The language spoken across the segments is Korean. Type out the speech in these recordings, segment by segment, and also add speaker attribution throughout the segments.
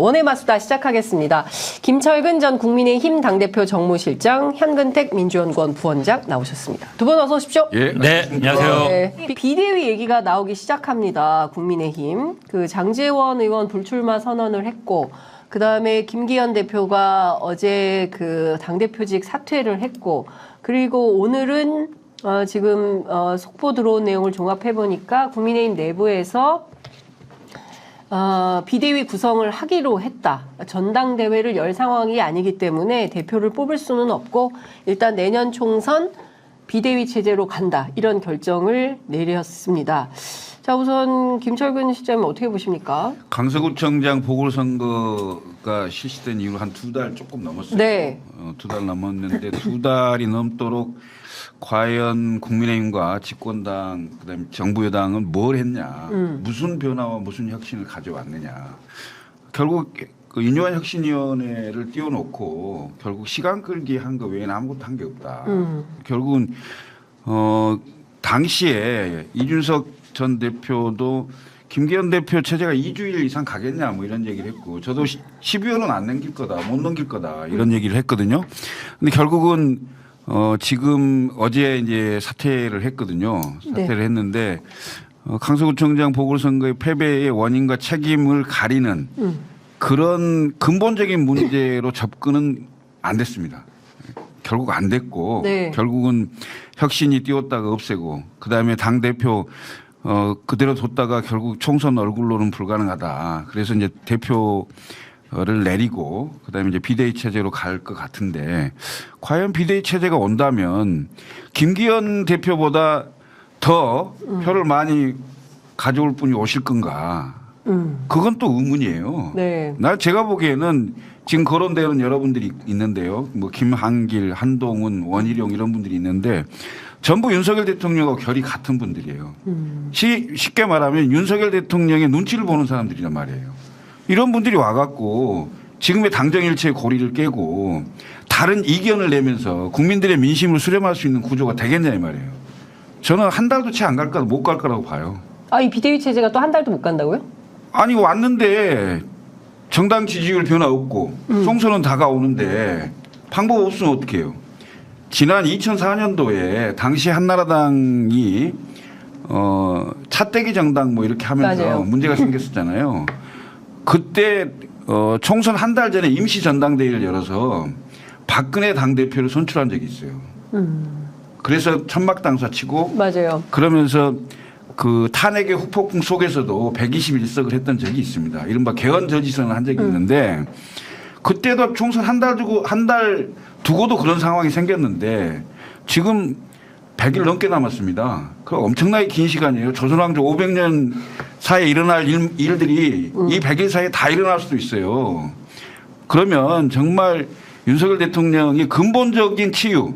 Speaker 1: 원의 마수다 시작하겠습니다. 김철근 전 국민의힘 당대표 정무실장, 현근택 민주연구원 부원장 나오셨습니다. 두 분 어서 오십시오.
Speaker 2: 예, 네, 안녕하세요.
Speaker 1: 네, 비대위 얘기가 나오기 시작합니다. 국민의힘. 장제원 의원 불출마 선언을 했고, 그 다음에 김기현 대표가 어제 당대표직 사퇴를 했고, 그리고 오늘은 지금 속보 들어온 내용을 종합해보니까 국민의힘 내부에서 비대위 구성을 하기로 했다. 전당대회를 열 상황이 아니기 때문에 대표를 뽑을 수는 없고 일단 내년 총선 비대위 체제로 간다. 이런 결정을 내렸습니다. 자, 우선 김철근 실장님 어떻게 보십니까?
Speaker 2: 강서구청장 보궐선거가 실시된 이후로 한 2달 조금 넘었어요.
Speaker 1: 네.
Speaker 2: 2달 넘었는데 2달이 넘도록 과연 국민의힘과 집권당 그다음에 정부 여당은 뭘 했냐, 무슨 변화와 무슨 혁신을 가져왔느냐. 결국 윤여환 혁신위원회를 띄워놓고 결국 시간 끌기 한 거 외에는 아무것도 한 게 없다. 결국은 당시에 이준석 전 대표도 김기현 대표 체제가 2주일 이상 가겠냐 뭐 이런 얘기를 했고 저도 12월은 안 넘길 거다, 못 넘길 거다 이런 얘기를 했거든요. 근데 결국은 지금 어제 이제 사퇴를 했거든요. 사퇴를 했는데 강서구청장 보궐선거의 패배의 원인과 책임을 가리는 그런 근본적인 문제로 접근은 안 됐습니다. 결국 안 됐고
Speaker 1: 네. 결국은
Speaker 2: 혁신이 띄웠다가 없애고 그다음에 당대표 그대로 뒀다가 결국 총선 얼굴로는 불가능하다. 그래서 이제 대표를 내리고 그다음에 이제 비대위 체제로 갈 것 같은데 과연 비대위 체제가 온다면 김기현 대표보다 더 표를 많이 가져올 분이 오실 건가? 그건 또 의문이에요.
Speaker 1: 네.
Speaker 2: 제가 보기에는 지금 거론되는 여러분들이 있는데요. 뭐 김한길, 한동훈, 원희룡 이런 분들이 있는데 전부 윤석열 대통령과 결이 같은 분들이에요. 쉽게 말하면 윤석열 대통령의 눈치를 보는 사람들이란 말이에요. 이런 분들이 와갖고 지금의 당정일체의 고리를 깨고 다른 이견을 내면서 국민들의 민심을 수렴할 수 있는 구조가 되겠냐 이 말이에요. 저는 한 달도 채 안 갈 거라 못 갈 거라고 봐요.
Speaker 1: 이 비대위 체제가 또 한 달도 못 간다고요?
Speaker 2: 아니 왔는데 정당 지지율 변화 없고 총선은 다가오는데 방법 없으면 어떻게 해요. 지난 2004년도에 당시 한나라당이 차떼기 정당 뭐 이렇게 하면서
Speaker 1: 맞아요.
Speaker 2: 문제가 생겼었잖아요. 그때 총선 한 달 전에 임시 전당대회를 열어서 박근혜 당대표를 선출한 적이 있어요. 그래서 천막당사 치고
Speaker 1: 맞아요.
Speaker 2: 그러면서 그 탄핵의 후폭풍 속에서도 121석을 했던 적이 있습니다. 이른바 개헌 저지선을 한 적이 있는데 그때도 총선 한 달 두고도 그런 상황이 생겼는데 지금 100일 넘게 남았습니다. 그 엄청나게 긴 시간이에요. 조선왕조 500년 사이에 일어날 일들이 이 100일 사이에 다 일어날 수도 있어요. 그러면 정말 윤석열 대통령이 근본적인 치유,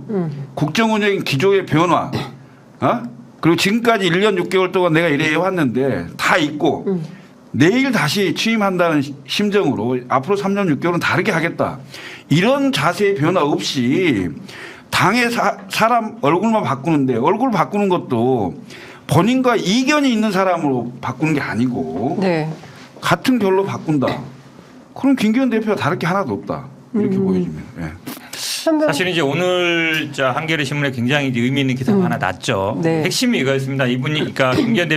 Speaker 2: 국정운영 기조의 변화, 그리고 지금까지 1년 6개월 동안 내가 이래 해왔는데 다 잊고 내일 다시 취임한다는 심정으로 앞으로 3년 6개월은 다르게 하겠다. 이런 자세의 변화 없이 당의 사람 얼굴만 바꾸는데 얼굴 바꾸는 것도 본인과 이견이 있는 사람으로 바꾸는 게 아니고
Speaker 1: 네.
Speaker 2: 같은 결로 바꾼다. 그럼 김기현 대표가 다를 게 하나도 없다. 이렇게 보여집니다. 네.
Speaker 3: 사실은 이제 오늘 한겨레 신문에 굉장히 이제 의미 있는 기사가 하나 났죠.
Speaker 1: 네.
Speaker 3: 핵심이 이거였습니다. 그러니까 김기현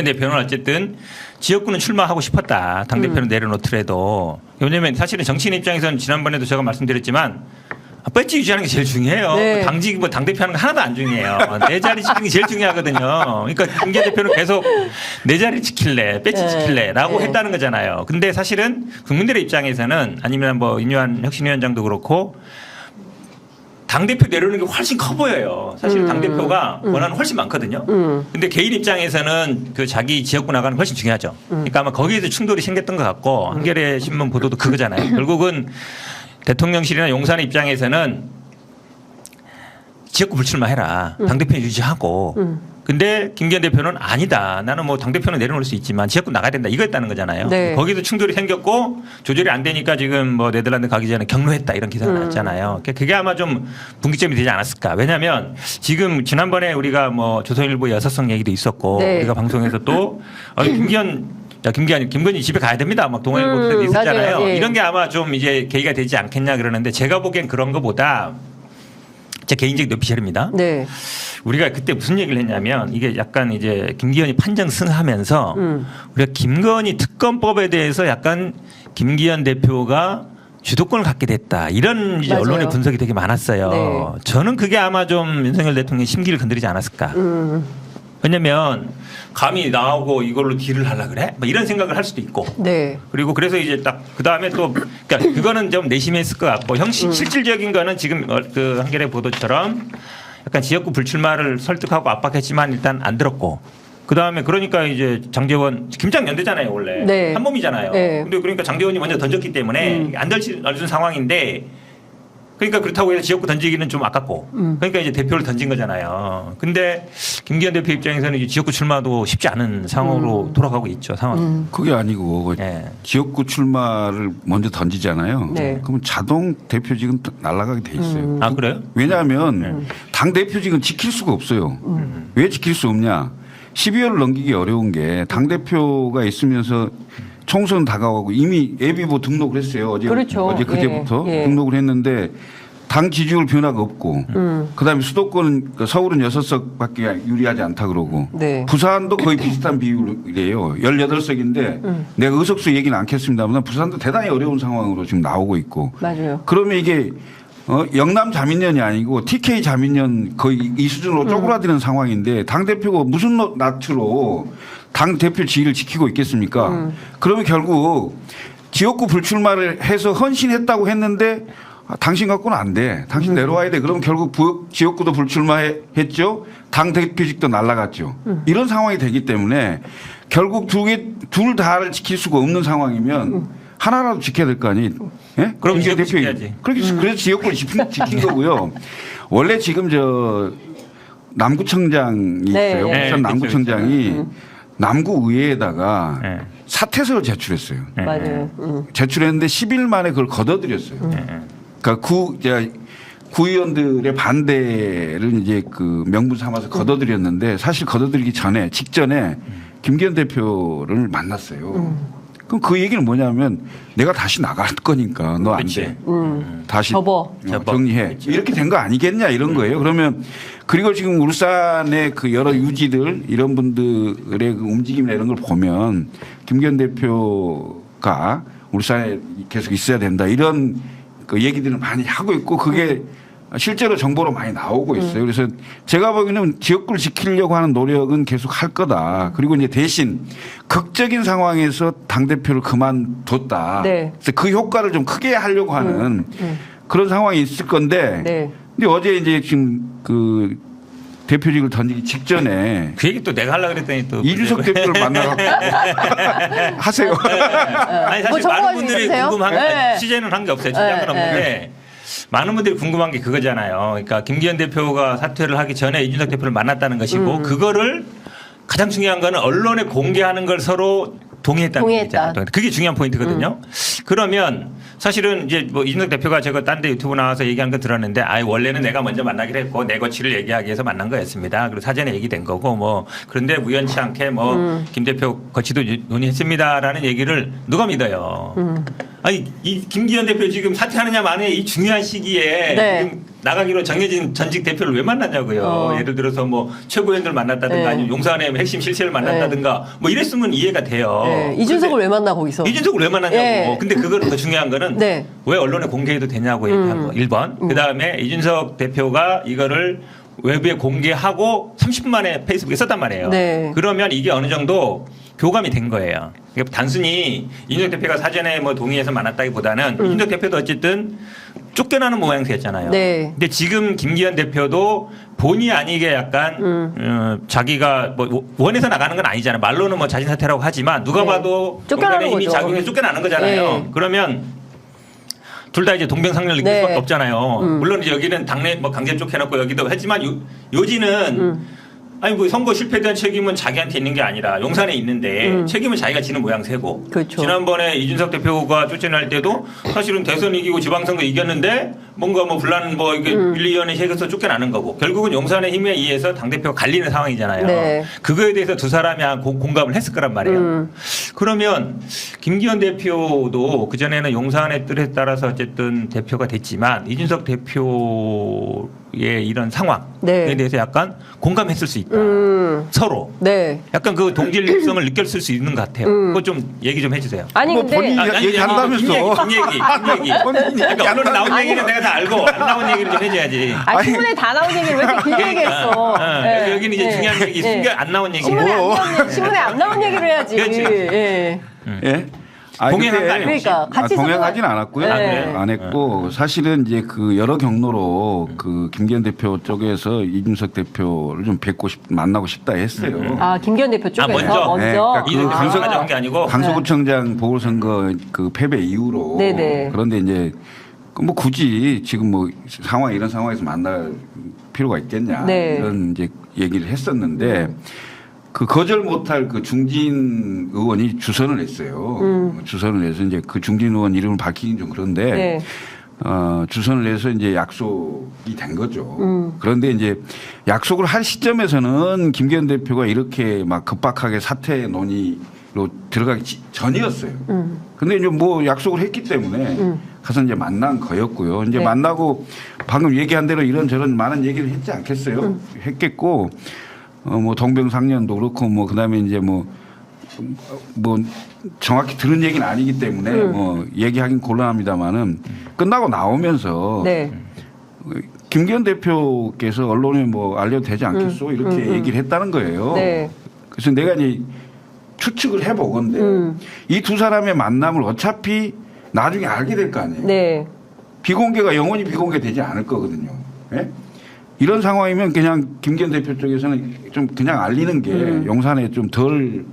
Speaker 3: 대표는 어쨌든 지역구는 출마하고 싶었다. 당대표는 내려놓더라도. 왜냐하면 사실은 정치인 입장에서는 지난번에도 제가 말씀드렸지만 배지 유지하는 게 제일 중요해요.
Speaker 1: 네.
Speaker 3: 당직 당대표 하는 거 하나도 안 중요해요. 내 자리 지키는 게 제일 중요하거든요. 그러니까 김기현 대표는 계속 내 자리 지킬래, 배지 지킬래 라고 했다는 거잖아요. 근데 사실은 국민들의 입장에서는 아니면 뭐 윤여환 혁신위원장도 그렇고 당대표 내려오는 게 훨씬 커 보여요. 사실 당대표가 원하는 훨씬 많거든요. 근데 개인 입장에서는 자기 지역구 나가는 게 훨씬 중요하죠. 그러니까 아마 거기에서 충돌이 생겼던 것 같고 한겨레 신문 보도도 그거잖아요. 결국은 대통령실이나 용산 입장에서는 지역구 불출마해라. 당대표 유지하고. 근데 김기현 대표는 아니다. 나는 뭐 당대표는 내려놓을 수 있지만 지역구 나가야 된다. 이거였다는 거잖아요.
Speaker 1: 네.
Speaker 3: 거기도 충돌이 생겼고 조절이 안 되니까 지금 뭐 네덜란드 가기 전에 경로했다. 이런 기사가 났잖아요. 그게 아마 좀 분기점이 되지 않았을까. 왜냐하면 지금 지난번에 우리가 뭐 조선일보 여사성 얘기도 있었고
Speaker 1: 네.
Speaker 3: 우리가 방송에서 또 김기현 야, 김건희 집에 가야 됩니다. 막 동아일보 있었잖아요.
Speaker 1: 맞아요. 예.
Speaker 3: 이런 게 아마 좀 이제 계기가 되지 않겠냐 그러는데 제가 보기엔 그런 거보다 제 개인적 뇌피셜입니다.
Speaker 1: 네.
Speaker 3: 우리가 그때 무슨 얘기를 했냐면 이게 약간 이제 김기현이 판정 승하면서 우리가 김건희 특검법에 대해서 약간 김기현 대표가 주도권을 갖게 됐다. 이런 이제
Speaker 1: 맞아요.
Speaker 3: 언론의 분석이 되게 많았어요.
Speaker 1: 네.
Speaker 3: 저는 그게 아마 좀 윤석열 대통령의 심기를 건드리지 않았을까. 왜냐면 감히 나오고 이걸로 딜을 하려 그래? 뭐 이런 생각을 할 수도 있고.
Speaker 1: 네.
Speaker 3: 그리고 그래서 이제 딱 그 다음에 또 그러니까 그거는 좀 내심했을 것 같고 실질적인 거는 지금 그 한겨레 보도처럼 약간 지역구 불출마를 설득하고 압박했지만 일단 안 들었고 그 다음에 그러니까 이제 장제원 김장 연대잖아요 원래
Speaker 1: 네.
Speaker 3: 한 몸이잖아요.
Speaker 1: 네.
Speaker 3: 근데 그러니까 장제원이 먼저 던졌기 때문에 안 던진 상황인데. 그러니까 그렇다고 해서 지역구 던지기는 좀 아깝고 그러니까 이제 대표를 던진 거잖아요. 근데 김기현 대표 입장에서는 이제 지역구 출마도 쉽지 않은 상황으로 돌아가고 있죠. 상황.
Speaker 2: 그게 아니고
Speaker 3: 예.
Speaker 2: 지역구 출마를 먼저 던지잖아요.
Speaker 1: 네.
Speaker 2: 그러면 자동 대표직은 날아가게 돼 있어요.
Speaker 3: 아 그래요?
Speaker 2: 왜냐하면 당 대표직은 지킬 수가 없어요. 왜 지킬 수 없냐? 12월을 넘기기 어려운 게 당 대표가 있으면서 총선 다가오고 이미 예비보 등록을 했어요.
Speaker 1: 그렇죠.
Speaker 2: 어제 그제부터
Speaker 1: 예.
Speaker 2: 등록을 했는데 당 지지율 변화가 없고 그다음에 수도권 서울은 6석밖에 유리하지 않다 그러고
Speaker 1: 네.
Speaker 2: 부산도 거의 비슷한 비율이래요. 18석인데 내가 의석수 얘기는 않겠습니다만 부산도 대단히 어려운 상황으로 지금 나오고 있고
Speaker 1: 맞아요.
Speaker 2: 그러면 이게 영남 자민련이 아니고 TK 자민련 거의 이 수준으로 쪼그라드는 상황인데 당대표가 무슨 낯으로 당대표 지위를 지키고 있겠습니까? 그러면 결국 지역구 불출마를 해서 헌신했다고 했는데 당신 갖고는 안 돼. 당신 내려와야 돼. 그러면 결국 지역구도 불출마했죠. 당대표직도 날라갔죠. 이런 상황이 되기 때문에 결국 둘 다를 지킬 수가 없는 상황이면 하나라도 지켜야 될 거 아니. 예?
Speaker 3: 그럼
Speaker 2: 김기현
Speaker 3: 지역구 지켜야지.
Speaker 2: 그래서 지역구를 지킨 거고요. 원래 지금 저 남구청장이
Speaker 1: 네,
Speaker 2: 있어요.
Speaker 1: 네.
Speaker 2: 부산
Speaker 3: 네,
Speaker 2: 남구청장이 남구의회에다가
Speaker 3: 네.
Speaker 2: 사퇴서를 제출했어요.
Speaker 1: 맞아요.
Speaker 2: 제출했는데 10일 만에 그걸 걷어들였어요. 그러니까 구의원들의 반대를 이제 그 명분 삼아서 걷어들였는데 사실 걷어들이기 직전에 김기현 대표를 만났어요. 그럼 그 얘기는 뭐냐면 내가 다시 나갈 거니까 너 안 돼. 다시
Speaker 1: 접어.
Speaker 2: 정리해. 이렇게 된 거 아니겠냐 이런 거예요. 그러면 그리고 지금 울산의 그 여러 유지들 이런 분들의 그 움직임이나 이런 걸 보면 김기현 대표가 울산에 계속 있어야 된다 이런 그 얘기들을 많이 하고 있고 그게 실제로 정보로 많이 나오고 있어요. 그래서 제가 보기에는 지역구를 지키려고 하는 노력은 계속 할 거다. 그리고 이제 대신 극적인 상황에서 당대표를 그만뒀다.
Speaker 1: 네.
Speaker 2: 그래서 그 효과를 좀 크게 하려고 하는 그런 상황이 있을 건데.
Speaker 1: 네.
Speaker 2: 근데 어제 이제 지금 그 대표직을 던지기 직전에
Speaker 3: 그 얘기 또 내가 하려고 그랬더니 또
Speaker 2: 이준석 대표를 만나갖고 하세요.
Speaker 3: 아니
Speaker 1: 뭐
Speaker 3: 사실
Speaker 1: 정보
Speaker 3: 많은 분들이
Speaker 1: 있으세요?
Speaker 3: 궁금한
Speaker 1: 네.
Speaker 3: 취재는 한 게 없어요. 취재한 건
Speaker 1: 네.
Speaker 3: 없는데 많은 분들이 궁금한 게 그거잖아요. 그러니까 김기현 대표가 사퇴를 하기 전에 이준석 대표를 만났다는 것이고 그거를 가장 중요한 거는 언론에 공개하는 걸 서로 동의했다는
Speaker 1: 동의했다.
Speaker 3: 얘기잖아요. 그게 중요한 포인트거든요. 그러면 사실은 이제 뭐 이준석 대표가 제가 딴 데 유튜브 나와서 얘기한 거 들었는데 원래는 내가 먼저 만나기로 했고 내 거취를 얘기하기 위해서 만난 거였습니다. 그리고 사전에 얘기된 거고 뭐 그런데 우연치 않게 뭐 김 대표 거취도 논의했습니다라는 얘기를 누가 믿어요. 아니 이 김기현 대표 지금 사퇴하느냐 마느냐 이 중요한 시기에
Speaker 1: 네.
Speaker 3: 지금 나가기로 정해진 전직 대표를 왜 만났냐고요. 예를 들어서 뭐 최고위원들 만났다든가
Speaker 1: 네.
Speaker 3: 아니면 용산의 핵심 실세를 만났다든가 뭐 이랬으면 이해가 돼요.
Speaker 1: 네. 이준석을 왜 만나 거기서?
Speaker 3: 이준석을 왜 만났냐고.
Speaker 1: 예.
Speaker 3: 근데 그걸 더 중요한 거는
Speaker 1: 네.
Speaker 3: 왜 언론에 공개해도 되냐고 얘기한 거. 1번. 그다음에 이준석 대표가 이거를 외부에 공개하고 30분 만에 페이스북에 썼단 말이에요.
Speaker 1: 네.
Speaker 3: 그러면 이게 어느 정도 교감이 된 거예요. 그러니까 단순히 이준석 대표가 사전에 뭐 동의해서 만났다기보다는 이준석 대표도 어쨌든 쫓겨나는 모양새였잖아요.
Speaker 1: 네.
Speaker 3: 근데 지금 김기현 대표도 본의 아니게 약간 자기가 뭐 원해서 나가는 건 아니잖아요. 말로는 뭐 자진 사퇴라고 하지만 누가
Speaker 1: 네.
Speaker 3: 봐도
Speaker 1: 쫓겨나는
Speaker 3: 공간의 힘이
Speaker 1: 거죠.
Speaker 3: 작용해서 쫓겨나는 거잖아요.
Speaker 1: 네.
Speaker 3: 그러면 둘 다 이제 동병상련을 느낄
Speaker 1: 네.
Speaker 3: 수밖에 없잖아요. 물론 이제 여기는 당내 뭐 강제 쫓겨났고 여기도 하지만 요지는 아니 뭐 선거 실패에 대한 책임은 자기한테 있는 게 아니라 용산에 있는데 책임은 자기가 지는 모양새고.
Speaker 1: 그렇죠.
Speaker 3: 지난번에 이준석 대표가 쫓겨날 때도 사실은 대선 이기고 지방선거 이겼는데 뭔가 뭐 분란 뭐 이게 윤리위원회 해서 쫓겨나는 거고 결국은 용산의 힘에 의해서 당대표가 갈리는 상황이잖아요.
Speaker 1: 네.
Speaker 3: 그거에 대해서 두 사람이 공감을 했을 거란 말이에요. 그러면 김기현 대표도 그전에는 용산의 뜻에 따라서 어쨌든 대표가 됐지만 이준석 대표의 이런 상황에
Speaker 1: 네.
Speaker 3: 대해서 약간 공감했을 수 있다. 서로.
Speaker 1: 네.
Speaker 3: 약간 그 동질성을 느꼈을 수 있는 것 같아요. 그거 좀 얘기 좀 해주세요.
Speaker 1: 아니
Speaker 2: 뭐
Speaker 1: 근데
Speaker 2: 본인이 얘기한다면서.
Speaker 3: 뒷 얘기. 그러니까 언론에 나온 얘기는 내가 다 알고 안 나온 얘기를 좀 해줘야지.
Speaker 1: 신문에 다 나온 얘기를 왜 이렇게 길게 얘기했어? 네.
Speaker 3: 여기는 이제
Speaker 1: 네.
Speaker 3: 중요한 얘기,
Speaker 1: 네.
Speaker 3: 안 나온 얘기.
Speaker 1: 신문에 안 나온 얘기를 해야지.
Speaker 3: 그렇지.
Speaker 1: 예.
Speaker 2: 예?
Speaker 3: 동행한
Speaker 2: 그때
Speaker 3: 거 아니에요?
Speaker 1: 그러니까 같이
Speaker 2: 동행하진 않았고요.
Speaker 1: 네.
Speaker 2: 안 했고 사실은 이제 그 여러 경로로 그 김기현 대표 쪽에서 이준석 대표를 좀 만나고 싶다 했어요.
Speaker 1: 아 김기현 대표 쪽에서
Speaker 3: 먼저?
Speaker 2: 네, 그러니까 그
Speaker 3: 이준석
Speaker 2: 강서-
Speaker 3: 대표가 한게 아니고
Speaker 2: 강서구청장 보궐선거 그 패배 이후로
Speaker 1: 네네.
Speaker 2: 그런데 이제 뭐 굳이 지금 뭐 상황 이런 상황에서 만날 필요가 있겠냐
Speaker 1: 네.
Speaker 2: 이런 이제 얘기를 했었는데 그 거절 못할 그 중진 의원이 주선을 했어요. 주선을 해서 이제 그 중진 의원 이름을 밝히긴 좀 그런데
Speaker 1: 네.
Speaker 2: 주선을 해서 이제 약속이 된 거죠. 그런데 이제 약속을 할 시점에서는 김기현 대표가 이렇게 막 급박하게 사퇴 논의로 들어가기 전이었어요. 근데 이제 뭐 약속을 했기 때문에 가서 이제 만난 거였고요. 이제
Speaker 1: 네.
Speaker 2: 만나고 방금 얘기한 대로 이런저런 많은 얘기를 했지 않겠어요? 했겠고 뭐 동병상련도 그렇고 뭐 그다음에 이제 뭐 정확히 들은 얘기는 아니기 때문에 뭐 얘기하긴 곤란합니다만은 끝나고 나오면서
Speaker 1: 네.
Speaker 2: 김기현 대표께서 언론에 뭐 알려도 되지 않겠소 이렇게 얘기를 했다는 거예요.
Speaker 1: 네.
Speaker 2: 그래서 내가 이제 추측을 해보건데 이 두 사람의 만남을 어차피 나중에 알게 될 거 아니에요.
Speaker 1: 네.
Speaker 2: 비공개가 영원히 비공개되지 않을 거거든요. 예? 이런 상황이면 그냥 김기현 대표 쪽에서는 좀 그냥 알리는 게 용산에 좀 덜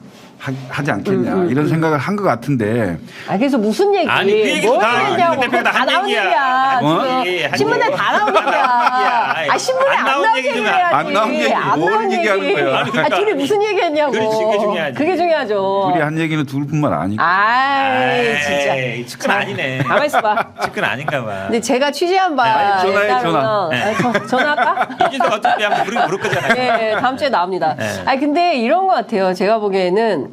Speaker 2: 하지 않겠냐 이런 생각을 한 것 같은데.
Speaker 1: 그래서 무슨 얘기?
Speaker 3: 아니, 그 얘기도
Speaker 1: 뭘
Speaker 3: 다
Speaker 1: 했냐고.
Speaker 3: 김기현 대표가
Speaker 1: 다
Speaker 3: 한
Speaker 1: 나온
Speaker 3: 얘기야.
Speaker 1: 얘기야.
Speaker 2: 어?
Speaker 1: 지금 신문에 다 나온 얘기야. 신문에
Speaker 3: 안
Speaker 1: 안
Speaker 3: 나온
Speaker 1: 나온
Speaker 3: 얘기
Speaker 1: 얘기를
Speaker 3: 좀
Speaker 1: 해야지.
Speaker 2: 안 나온 얘기,
Speaker 1: 안
Speaker 2: 뭘
Speaker 1: 나온
Speaker 2: 얘기하는
Speaker 1: 얘기.
Speaker 2: 거야?
Speaker 3: 아니, 그러니까.
Speaker 1: 둘이 무슨 얘기했냐고.
Speaker 3: 그렇지, 그게 중요하지.
Speaker 1: 그게 중요하죠.
Speaker 2: 둘이 한 얘기는 둘뿐만 아니고.
Speaker 1: 아이 진짜.
Speaker 3: 측근 아니네.
Speaker 1: 가만 있어봐.
Speaker 3: 측근 아닌가 봐.
Speaker 1: 근데 제가 취재한 바에
Speaker 2: 전화해,
Speaker 1: 따르면 전화할까?
Speaker 3: 이준석 어차피 한번 부를 거잖아요.
Speaker 1: 네, 다음 주에 나옵니다.
Speaker 3: 네.
Speaker 1: 아니 근데 이런 것 같아요. 제가 보기에는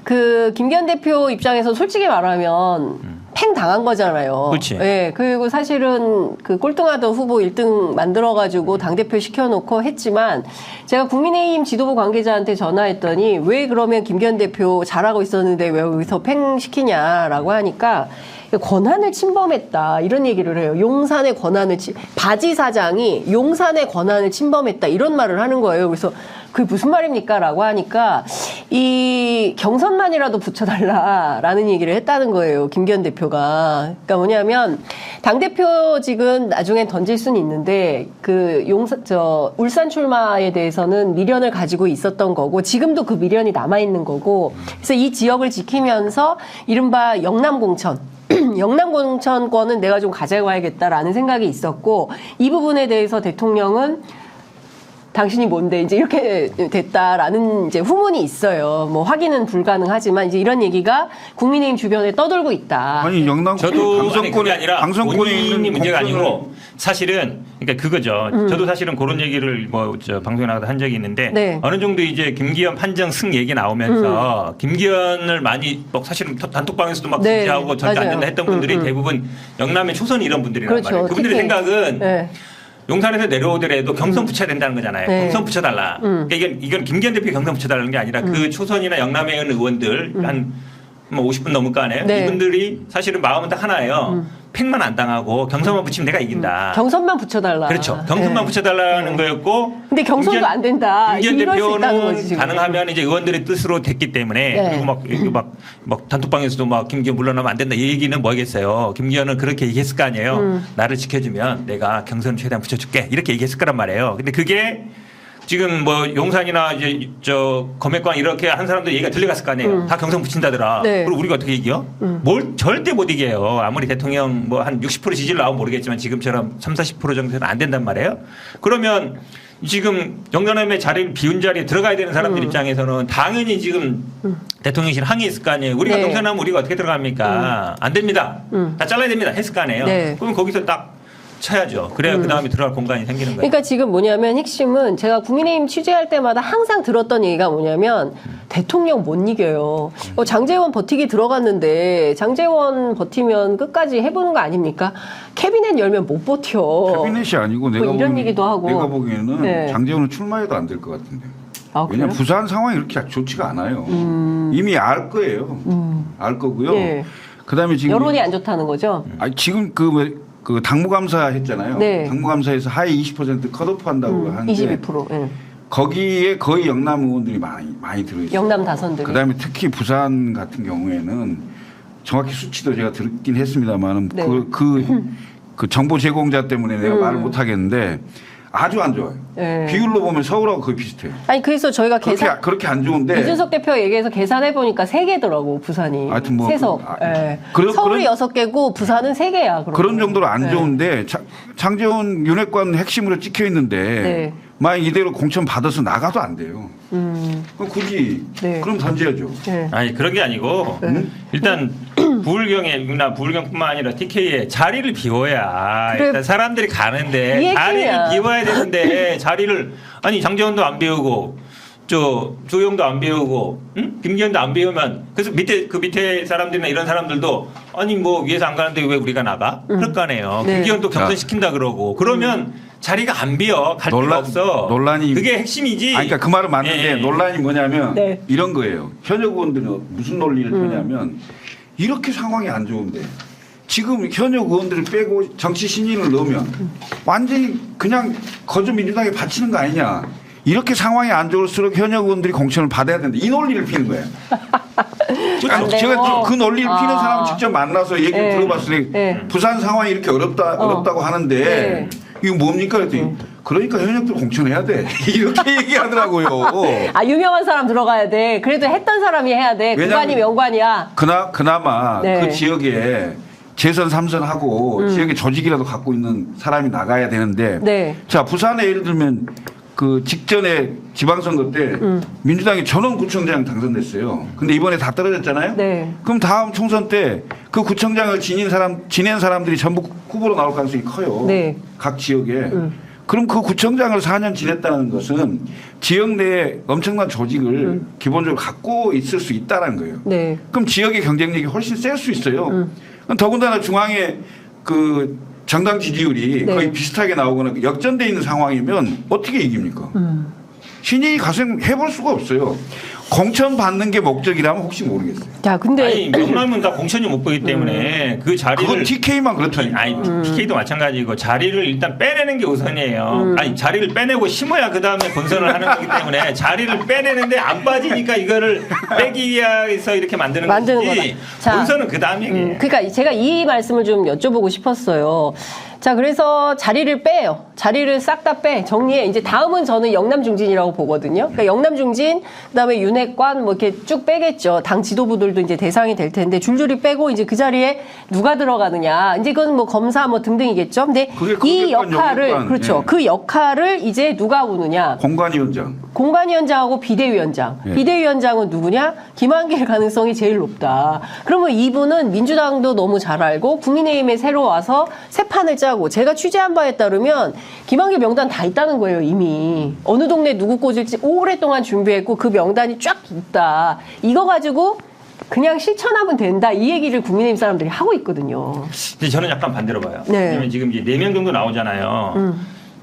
Speaker 1: 그 김기현 대표 입장에서 솔직히 말하면 팽 당한 거잖아요.
Speaker 3: 그렇지.
Speaker 1: 예. 그리고 사실은 그 꼴등하던 후보 1등 만들어가지고 당대표 시켜놓고 했지만 제가 국민의힘 지도부 관계자한테 전화했더니 왜 그러면 김기현 대표 잘하고 있었는데 왜 여기서 팽 시키냐라고 하니까 권한을 침범했다 이런 얘기를 해요. 용산의 권한을 바지 사장이 용산의 권한을 침범했다 이런 말을 하는 거예요. 그래서 그게 무슨 말입니까? 라고 하니까 이 경선만이라도 붙여달라라는 얘기를 했다는 거예요. 김기현 대표가. 그러니까 뭐냐면 당대표직은 나중에 던질 수는 있는데 그 울산 출마에 대해서는 미련을 가지고 있었던 거고 지금도 그 미련이 남아있는 거고 그래서 이 지역을 지키면서 이른바 영남공천 영남공천권은 내가 좀 가져가야겠다라는 생각이 있었고 이 부분에 대해서 대통령은 당신이 뭔데 이제 이렇게 됐다라는 이제 후문이 있어요. 뭐 확인은 불가능하지만 이제 이런 얘기가 국민의힘 주변에 떠돌고 있다.
Speaker 2: 아니 영남권
Speaker 3: 저도 아니 그게 아니라
Speaker 2: 당선권에
Speaker 3: 본인이
Speaker 2: 있는
Speaker 3: 문제가
Speaker 2: 공천을
Speaker 3: 아니고 사실은 그러니까 그거죠. 저도 사실은 그런 얘기를 뭐 방송에 나가서 한 적이 있는데
Speaker 1: 네.
Speaker 3: 어느 정도 이제 김기현 판정 승 얘기 나오면서 김기현을 많이 뭐 사실은 단톡방에서도 막
Speaker 1: 네,
Speaker 3: 지지하고 절대 안
Speaker 1: 맞아요.
Speaker 3: 된다 했던 분들이 대부분 영남의 초선 이런 분들이란
Speaker 1: 그렇죠.
Speaker 3: 말이에요. 그분들의
Speaker 1: 특히.
Speaker 3: 생각은
Speaker 1: 네.
Speaker 3: 용산에서 내려오더라도 경선 붙여야 된다는 거잖아요.
Speaker 1: 네.
Speaker 3: 경선 붙여달라. 그러니까 이건 김기현 대표 경선 붙여달라는 게 아니라 그 초선이나 영남에 있는 의원들 한 뭐 50분 넘을 거 아니에요.
Speaker 1: 네.
Speaker 3: 이분들이 사실은 마음은 딱 하나예요. 팩만 안 당하고 경선만 붙이면 내가 이긴다.
Speaker 1: 경선만 붙여달라.
Speaker 3: 그렇죠. 경선만
Speaker 1: 네.
Speaker 3: 붙여달라는 거였고.
Speaker 1: 근데 경선도 안 된다.
Speaker 3: 김기현
Speaker 1: 이럴 수 있다는 거지,
Speaker 3: 대표는
Speaker 1: 지금.
Speaker 3: 가능하면 이제 의원들의 뜻으로 됐기 때문에
Speaker 1: 네.
Speaker 3: 그리고 막 단톡방에서도 막 김기현 물러나면 안 된다 이 얘기는 뭐겠어요. 김기현은 그렇게 얘기했을 거 아니에요. 나를 지켜주면 내가 경선 최대한 붙여줄게 이렇게 얘기했을 거란 말이에요. 근데 그게 지금 뭐 용산이나 이제 검액광 이렇게 한 사람들 얘기가 들려갔을 거 아니에요. 다 경선 붙인다더라.
Speaker 1: 네.
Speaker 3: 그리고 우리가 어떻게 이겨? 뭘 절대 못 이겨요. 아무리 대통령 뭐 한 60% 지지율 나오면 모르겠지만 지금처럼 30, 40% 정도는 안 된단 말이에요. 그러면 지금 영남의 자리를 비운 자리에 들어가야 되는 사람들 입장에서는 당연히 지금 대통령실 항의했을 거 아니에요. 우리가
Speaker 1: 네.
Speaker 3: 경선하면 우리가 어떻게 들어갑니까? 안 됩니다. 다 잘라야 됩니다. 했을 거 아니에요.
Speaker 1: 네.
Speaker 3: 그럼 거기서 딱 쳐야죠. 그래야 그 다음에 들어갈 공간이 생기는 거예요.
Speaker 1: 그러니까 지금 뭐냐면 핵심은 제가 국민의힘 취재할 때마다 항상 들었던 얘기가 뭐냐면 대통령 못 이겨요. 장제원 버티기 들어갔는데 장제원 버티면 끝까지 해보는 거 아닙니까? 캐비넷 열면 못 버텨.
Speaker 2: 캐비넷이 아니고 내가
Speaker 1: 이런 얘기도 하고.
Speaker 2: 내가 보기에는
Speaker 1: 네.
Speaker 2: 장제원은 출마해도 안 될 것 같은데.
Speaker 1: 아,
Speaker 2: 왜냐하면
Speaker 1: 그래요?
Speaker 2: 부산 상황이 그렇게 좋지가 않아요. 이미 알 거예요. 알 거고요.
Speaker 1: 네.
Speaker 2: 그다음에 지금
Speaker 1: 여론이 안 좋다는 거죠.
Speaker 2: 아니, 지금 그 당무감사 했잖아요.
Speaker 1: 네.
Speaker 2: 당무감사에서 하위 20% 컷오프 한다고 하는데
Speaker 1: 22%. 예.
Speaker 2: 거기에 거의 영남 의원들이 많이 들어있어요.
Speaker 1: 영남 다선들이.
Speaker 2: 그다음에 특히 부산 같은 경우에는 정확히 수치도 제가 듣긴 했습니다만
Speaker 1: 네.
Speaker 2: 그 정보 제공자 때문에 내가 말을 못 하겠는데 아주 안 좋아요.
Speaker 1: 네.
Speaker 2: 비율로 보면 서울하고 거의 비슷해요.
Speaker 1: 아니 그래서 저희가 계산
Speaker 2: 그렇게 안 좋은데
Speaker 1: 이준석 대표 얘기해서 계산해 보니까 3개더라고 부산이.
Speaker 2: 하여튼 뭐
Speaker 1: 세석. 예. 서울이 6개고 부산은 3개야.
Speaker 2: 그런 정도로 안
Speaker 1: 네.
Speaker 2: 좋은데 장제원 윤핵관 핵심으로 찍혀 있는데
Speaker 1: 네.
Speaker 2: 만약 이대로 공천 받아서 나가도 안 돼요. 그럼 굳이
Speaker 1: 네.
Speaker 2: 그럼 던져야죠.
Speaker 1: 네.
Speaker 3: 아니 그런 게 아니고 일단 부울경뿐만 아니라 TK에 자리를 비워야
Speaker 1: 그래.
Speaker 3: 일단 사람들이
Speaker 1: 이
Speaker 3: 가는데
Speaker 1: 핵심이야.
Speaker 3: 자리를 비워야 되는데 자리를 아니 장재원도 안 비우고 조용도 안 비우고 김기현도 안 비우면 그래서 밑에 사람들이나 이런 사람들도 아니 뭐 위에서 안 가는데 왜 우리가 나가? 그럴 거 아니에요.
Speaker 1: 네.
Speaker 3: 김기현도 경선시킨다 그러고 그러면 자리가 안 비어 갈 데가 없어.
Speaker 2: 논란이
Speaker 3: 그게 핵심이지.
Speaker 2: 아니, 그러니까 그 말은 맞는데
Speaker 3: 예.
Speaker 2: 논란이 뭐냐면
Speaker 1: 네.
Speaker 2: 이런 거예요. 현역 의원들은 무슨 논리를 펴냐면 이렇게 상황이 안 좋은데 지금 현역 의원들을 빼고 정치 신인을 넣으면 완전히 그냥 거저 민주당에 바치는 거 아니냐. 이렇게 상황이 안 좋을수록 현역 의원들이 공천을 받아야 된다. 이 논리를 피는 거예요.
Speaker 1: 안 돼요.
Speaker 2: 제가 그 논리를 피는
Speaker 1: 아.
Speaker 2: 사람 직접 만나서 얘기를
Speaker 1: 네.
Speaker 2: 들어봤으니
Speaker 1: 네.
Speaker 2: 부산 상황이 이렇게 어렵다고 하는데
Speaker 1: 네.
Speaker 2: 이거 뭡니까 그랬더니 그러니까 현역들 공천해야 돼. 이렇게 얘기하더라고요.
Speaker 1: 아 유명한 사람 들어가야 돼. 그래도 했던 사람이 해야 돼.
Speaker 2: 왜냐면-
Speaker 1: 구간이 명관이야.
Speaker 2: 그나마
Speaker 1: 네.
Speaker 2: 그 지역에 재선 3선 하고 지역의 조직이라도 갖고 있는 사람이 나가야 되는데
Speaker 1: 네.
Speaker 2: 자 부산에 예를 들면 그 직전에 지방선거 때 민주당이 전원구청장 당선됐어요. 근데 이번에 다 떨어졌잖아요.
Speaker 1: 네.
Speaker 2: 그럼 다음 총선 때 그 구청장을 지낸 사람들이 전부 후보로 나올 가능성이 커요.
Speaker 1: 네.
Speaker 2: 각 지역에. 그럼 그 구청장을 4년 지냈다는 것은 지역 내에 엄청난 조직을 기본적으로 갖고 있을 수 있다는 거예요.
Speaker 1: 네.
Speaker 2: 그럼 지역의 경쟁력이 훨씬 셀 수 있어요. 더군다나 중앙에 그 정당 지지율이
Speaker 1: 네.
Speaker 2: 거의 비슷하게 나오거나 역전돼 있는 상황이면 어떻게 이깁니까? 신인이 가서 해볼 수가 없어요. 공천 받는 게 목적이라면 혹시 모르겠어요.
Speaker 1: 자 근데
Speaker 3: 아니 명함은 다 공천이 못 보기 때문에 그 자리를
Speaker 2: 그건 TK만 그렇다니까.
Speaker 3: 아니 TK도 마찬가지고 자리를 일단 빼내는 게 우선이에요. 아니 자리를 빼내고 심어야 그 다음에 본선을 하는 거기 때문에 자리를 빼내는데 안 빠지니까 이거를 빼기 위해서 이렇게 만드는 거지.
Speaker 1: 자,
Speaker 3: 본선은 그 다음 얘기예요.
Speaker 1: 그러니까 제가 이 말씀을 좀 여쭤보고 싶었어요. 자, 그래서 자리를 빼요. 자리를 싹 다 빼. 정리해. 이제 다음은 저는 영남 중진이라고 보거든요. 그러니까 영남 중진, 그다음에 윤핵관 뭐 이렇게 쭉 빼겠죠. 당 지도부들도 이제 대상이 될 텐데 줄줄이 빼고 이제 그 자리에 누가 들어가느냐. 이제 그건 뭐 검사 뭐 등등이겠죠. 근데
Speaker 2: 그게
Speaker 1: 이
Speaker 2: 검객관,
Speaker 1: 역할을
Speaker 2: 영객관,
Speaker 1: 그렇죠.
Speaker 2: 예.
Speaker 1: 그 역할을 이제 누가 오느냐.
Speaker 2: 공관위원장.
Speaker 1: 공관위원장하고 비대위원장.
Speaker 2: 예.
Speaker 1: 비대위원장은 누구냐? 김한길 가능성이 제일 높다. 그러면 이분은 민주당도 너무 잘 알고 국민의힘에 새로 와서 새 판을 짜고 제가 취재한 바에 따르면 김한길 명단 다 있다는 거예요, 이미. 어느 동네 누구 꽂을지 오랫동안 준비했고 그 명단이 쫙 있다. 이거 가지고 그냥 실천하면 된다. 이 얘기를 국민의힘 사람들이 하고 있거든요.
Speaker 3: 근데 저는 약간 반대로 봐요.
Speaker 1: 네.
Speaker 3: 왜냐면 지금 이제 4명 정도 나오잖아요.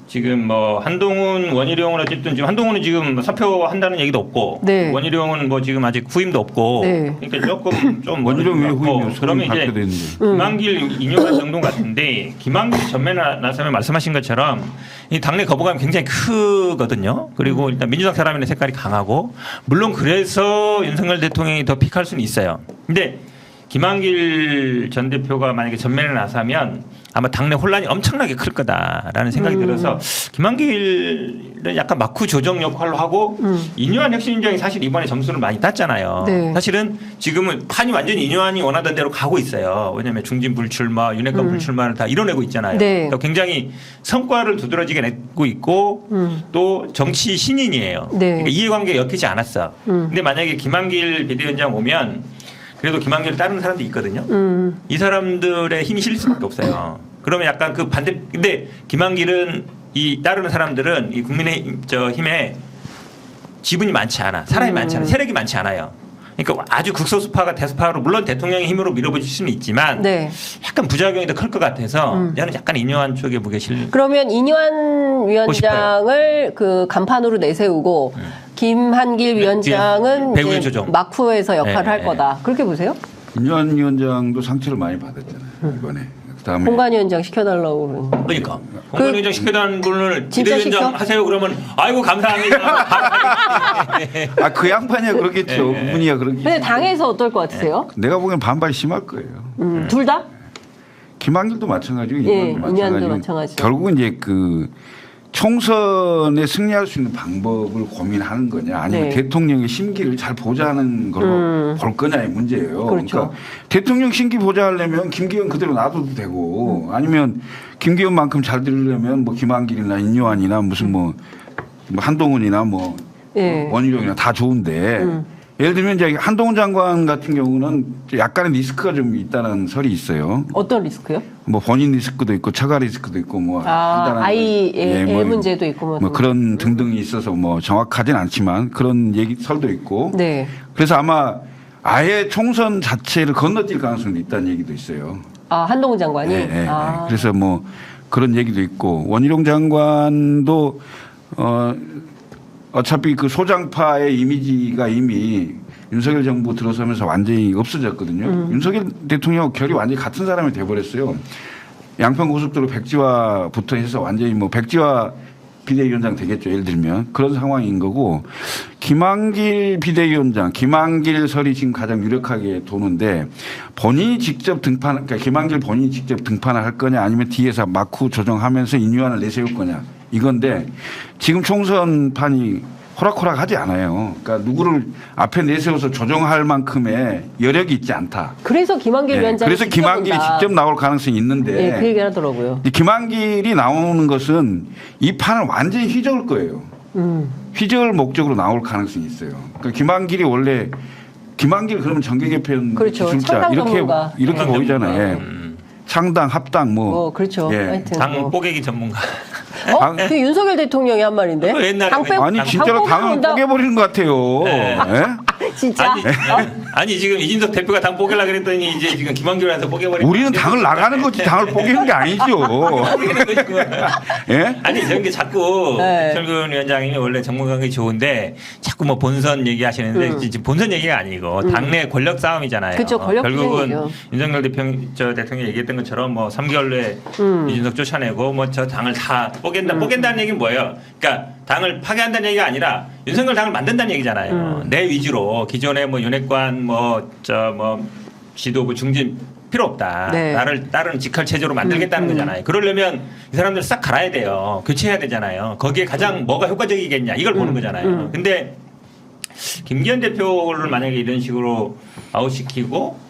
Speaker 3: 지금 뭐 한동훈, 원희룡은 어쨌든 지금 한동훈은 지금 사표한다는 얘기도 없고
Speaker 1: 네.
Speaker 3: 원희룡은 뭐 지금 아직 후임도 없고
Speaker 1: 네.
Speaker 3: 그러니까 조금 좀
Speaker 2: 원희룡 왜
Speaker 3: 어려운 것 같고.
Speaker 2: 후임이요?
Speaker 3: 그러면 이제
Speaker 2: 발표됐는데.
Speaker 3: 김한길 인용한 정도 같은데 김한길 전면에 나서면 말씀하신 것처럼 이 당내 거부감이 굉장히 크거든요. 그리고 일단 민주당 사람의 색깔이 강하고 물론 그래서 윤석열 대통령이 더 픽할 수는 있어요. 근데 김한길 전 대표가 만약에 전면에 나서면 아마 당내 혼란이 엄청나게 클 거다라는 생각이 들어서 김한길은 약간 마쿠 조정 역할로 하고 이뇨한 혁신위원장이 사실 이번에 점수를 많이 땄잖아요.
Speaker 1: 네.
Speaker 3: 사실은 지금은 판이 완전히 이뇨한이 원하던 대로 가고 있어요. 왜냐하면 중진 불출마, 윤핵관 불출마를 다 이뤄내고 있잖아요.
Speaker 1: 네.
Speaker 3: 그러니까 굉장히 성과를 두드러지게 내고 있고 또 정치 신인이에요.
Speaker 1: 네.
Speaker 3: 그러니까 이해관계가 엮이지 않았어. 근데 만약에 김한길 비대위원장 오면 그래도 김한길을 따르는 사람들이 있거든요. 이 사람들의 힘이 실릴 수밖에 없어요. 그러면 약간 그 반대. 근데 김한길은 이 따르는 사람들은 이 국민의 힘에 지분이 많지 않아, 사람이 많지 않아, 세력이 많지 않아요. 그러니까 아주 극소수파가 대수파로 물론 대통령의 힘으로 밀어붙일 수는 있지만
Speaker 1: 네.
Speaker 3: 약간 부작용이 더 클 것 같아서 저는 약간 이뇨한 쪽에 무게 실.
Speaker 1: 그러면 이뇨한 위원장을 그 간판으로 내세우고 김한길 위원장은
Speaker 3: 배후의
Speaker 1: 이제
Speaker 3: 조정.
Speaker 1: 마쿠에서 역할을
Speaker 3: 네,
Speaker 1: 할
Speaker 3: 네.
Speaker 1: 거다. 그렇게 보세요?
Speaker 2: 인유한 위원장도 상처를 많이 받았잖아요. 이번에. 그다음에
Speaker 1: 공관 위원장 시켜달라고 그러는데.
Speaker 3: 그러니까 공관위원장 시켜다는 분을
Speaker 1: 진짜
Speaker 3: 비대위원장
Speaker 1: 시켜?
Speaker 3: 하세요 그러면 아이고 감사합니다.
Speaker 2: 그 양반이야 그러겠죠. 그분이야 그러겠죠.
Speaker 1: 근데 당에서 어떨 것 같으세요?
Speaker 2: 내가 보기엔 반발이 심할 거예요.
Speaker 1: 둘 다?
Speaker 2: 김한길도 마찬가지고
Speaker 1: 예,
Speaker 2: 인유한도
Speaker 1: 인유한도
Speaker 2: 마찬가지고
Speaker 1: 마찬가지죠.
Speaker 2: 결국은 이제 그 총선에 승리할 수 있는 방법을 고민하는 거냐 아니면
Speaker 1: 네.
Speaker 2: 대통령의 심기를 잘 보좌하는 걸로 볼 거냐의 문제예요.
Speaker 1: 그렇죠.
Speaker 2: 그러니까 대통령 심기 보좌하려면 김기현 그대로 놔둬도 되고 아니면 김기현만큼 잘 들으려면 뭐 김한길이나 인유한이나 무슨 뭐 한동훈이나 뭐
Speaker 1: 예.
Speaker 2: 원희룡이나 다 좋은데 예를 들면 이제 한동훈 장관 같은 경우는 약간의 리스크가 좀 있다는 설이 있어요.
Speaker 1: 어떤 리스크요?
Speaker 2: 뭐 본인 리스크도 있고 처가 리스크도 있고 뭐 한다는
Speaker 1: 아이의
Speaker 2: 예,
Speaker 1: 애 문제도 있고
Speaker 2: 뭐 그런 등등이 있어서 뭐 정확하진 않지만 그런 얘기 설도 있고
Speaker 1: 네.
Speaker 2: 그래서 아마 아예 총선 자체를 건너뛸 가능성도 있다는 얘기도 있어요.
Speaker 1: 아, 한동훈 장관이?
Speaker 2: 예, 예, 예.
Speaker 1: 아.
Speaker 2: 그래서 뭐 그런 얘기도 있고 원희룡 장관도 어차피 그 소장파의 이미지가 이미 윤석열 정부 들어서면서 완전히 없어졌거든요. 윤석열 대통령 결이 완전히 같은 사람이 돼버렸어요. 양평고속도로 백지화부터 해서 완전히 뭐 백지화 비대위원장 되겠죠. 예를 들면 그런 상황인 거고 김한길 비대위원장, 김한길 설이 지금 가장 유력하게 도는데 본인이 직접 등판, 그러니까 김한길 본인이 직접 등판을 할 거냐 아니면 뒤에서 마쿠 조정하면서 인유한을 내세울 거냐 이건데 지금 총선판이 호락호락하지 않아요. 그러니까 누구를 앞에 내세워서 조정할 만큼의 여력이 있지 않다.
Speaker 1: 그래서 김한길
Speaker 2: 예,
Speaker 1: 위원장이
Speaker 2: 그래서 김한길이
Speaker 1: 온다.
Speaker 2: 직접 나올 가능성이 있는데
Speaker 1: 예, 그 얘기 하더라고요.
Speaker 2: 이 김한길이 나오는 것은 이 판을 완전히 휘저을 거예요. 휘저을 목적으로 나올 가능성이 있어요. 그러니까 김한길이 원래 김한길 그러면 정계 개편
Speaker 1: 그렇죠.
Speaker 2: 기술자
Speaker 1: 창당 전문가.
Speaker 2: 이렇게
Speaker 3: 창당
Speaker 2: 보이잖아요. 예.
Speaker 3: 전문가.
Speaker 2: 창당 합당 뭐
Speaker 1: 그렇죠.
Speaker 2: 예.
Speaker 1: 하여튼
Speaker 3: 당
Speaker 1: 뭐.
Speaker 3: 뽀개기 전문가.
Speaker 1: 그 윤석열 대통령이 한 말인데.
Speaker 3: 그 옛날에
Speaker 1: 당 빼고
Speaker 2: 아니 진짜로 당을
Speaker 1: 온다.
Speaker 2: 뽀개버리는 것 같아요.
Speaker 3: 네.
Speaker 2: 예?
Speaker 1: 진짜.
Speaker 3: 아니 지금 이진석 대표가 당 뽀개려 그랬더니 이제 지금 김한길한테 뽀개버리고.
Speaker 2: 우리는 당을 나가는 거지 당을 뽀개는 게 아니죠. 예?
Speaker 3: 아니 저런 게 자꾸
Speaker 1: 네.
Speaker 3: 철근 위원장이 원래 전문가가 좋은데 자꾸 뭐 본선 얘기하시는데 지금 본선 얘기가 아니고 당내 권력 싸움이잖아요.
Speaker 1: 그쵸, 권력
Speaker 3: 결국은
Speaker 1: 투쟁이죠.
Speaker 3: 윤석열 대통령이 얘기했던 것처럼 뭐 3개월 내에 이준석 쫓아내고 뭐 저 당을 다 뽀갠다는 얘기는 뭐예요? 그러니까 당을 파괴한다는 얘기가 아니라 윤석열 당을 만든다는 얘기잖아요. 내 위주로 기존의 뭐 윤핵관 뭐 지도부 중진 필요 없다.
Speaker 1: 네.
Speaker 3: 나를 따르는 직할 체제로 만들겠다는 거잖아요. 그러려면 이 사람들 싹 갈아야 돼요. 교체해야 되잖아요. 거기에 가장 뭐가 효과적이겠냐 이걸 보는 거잖아요. 근데 김기현 대표를 만약에 이런 식으로 아웃시키고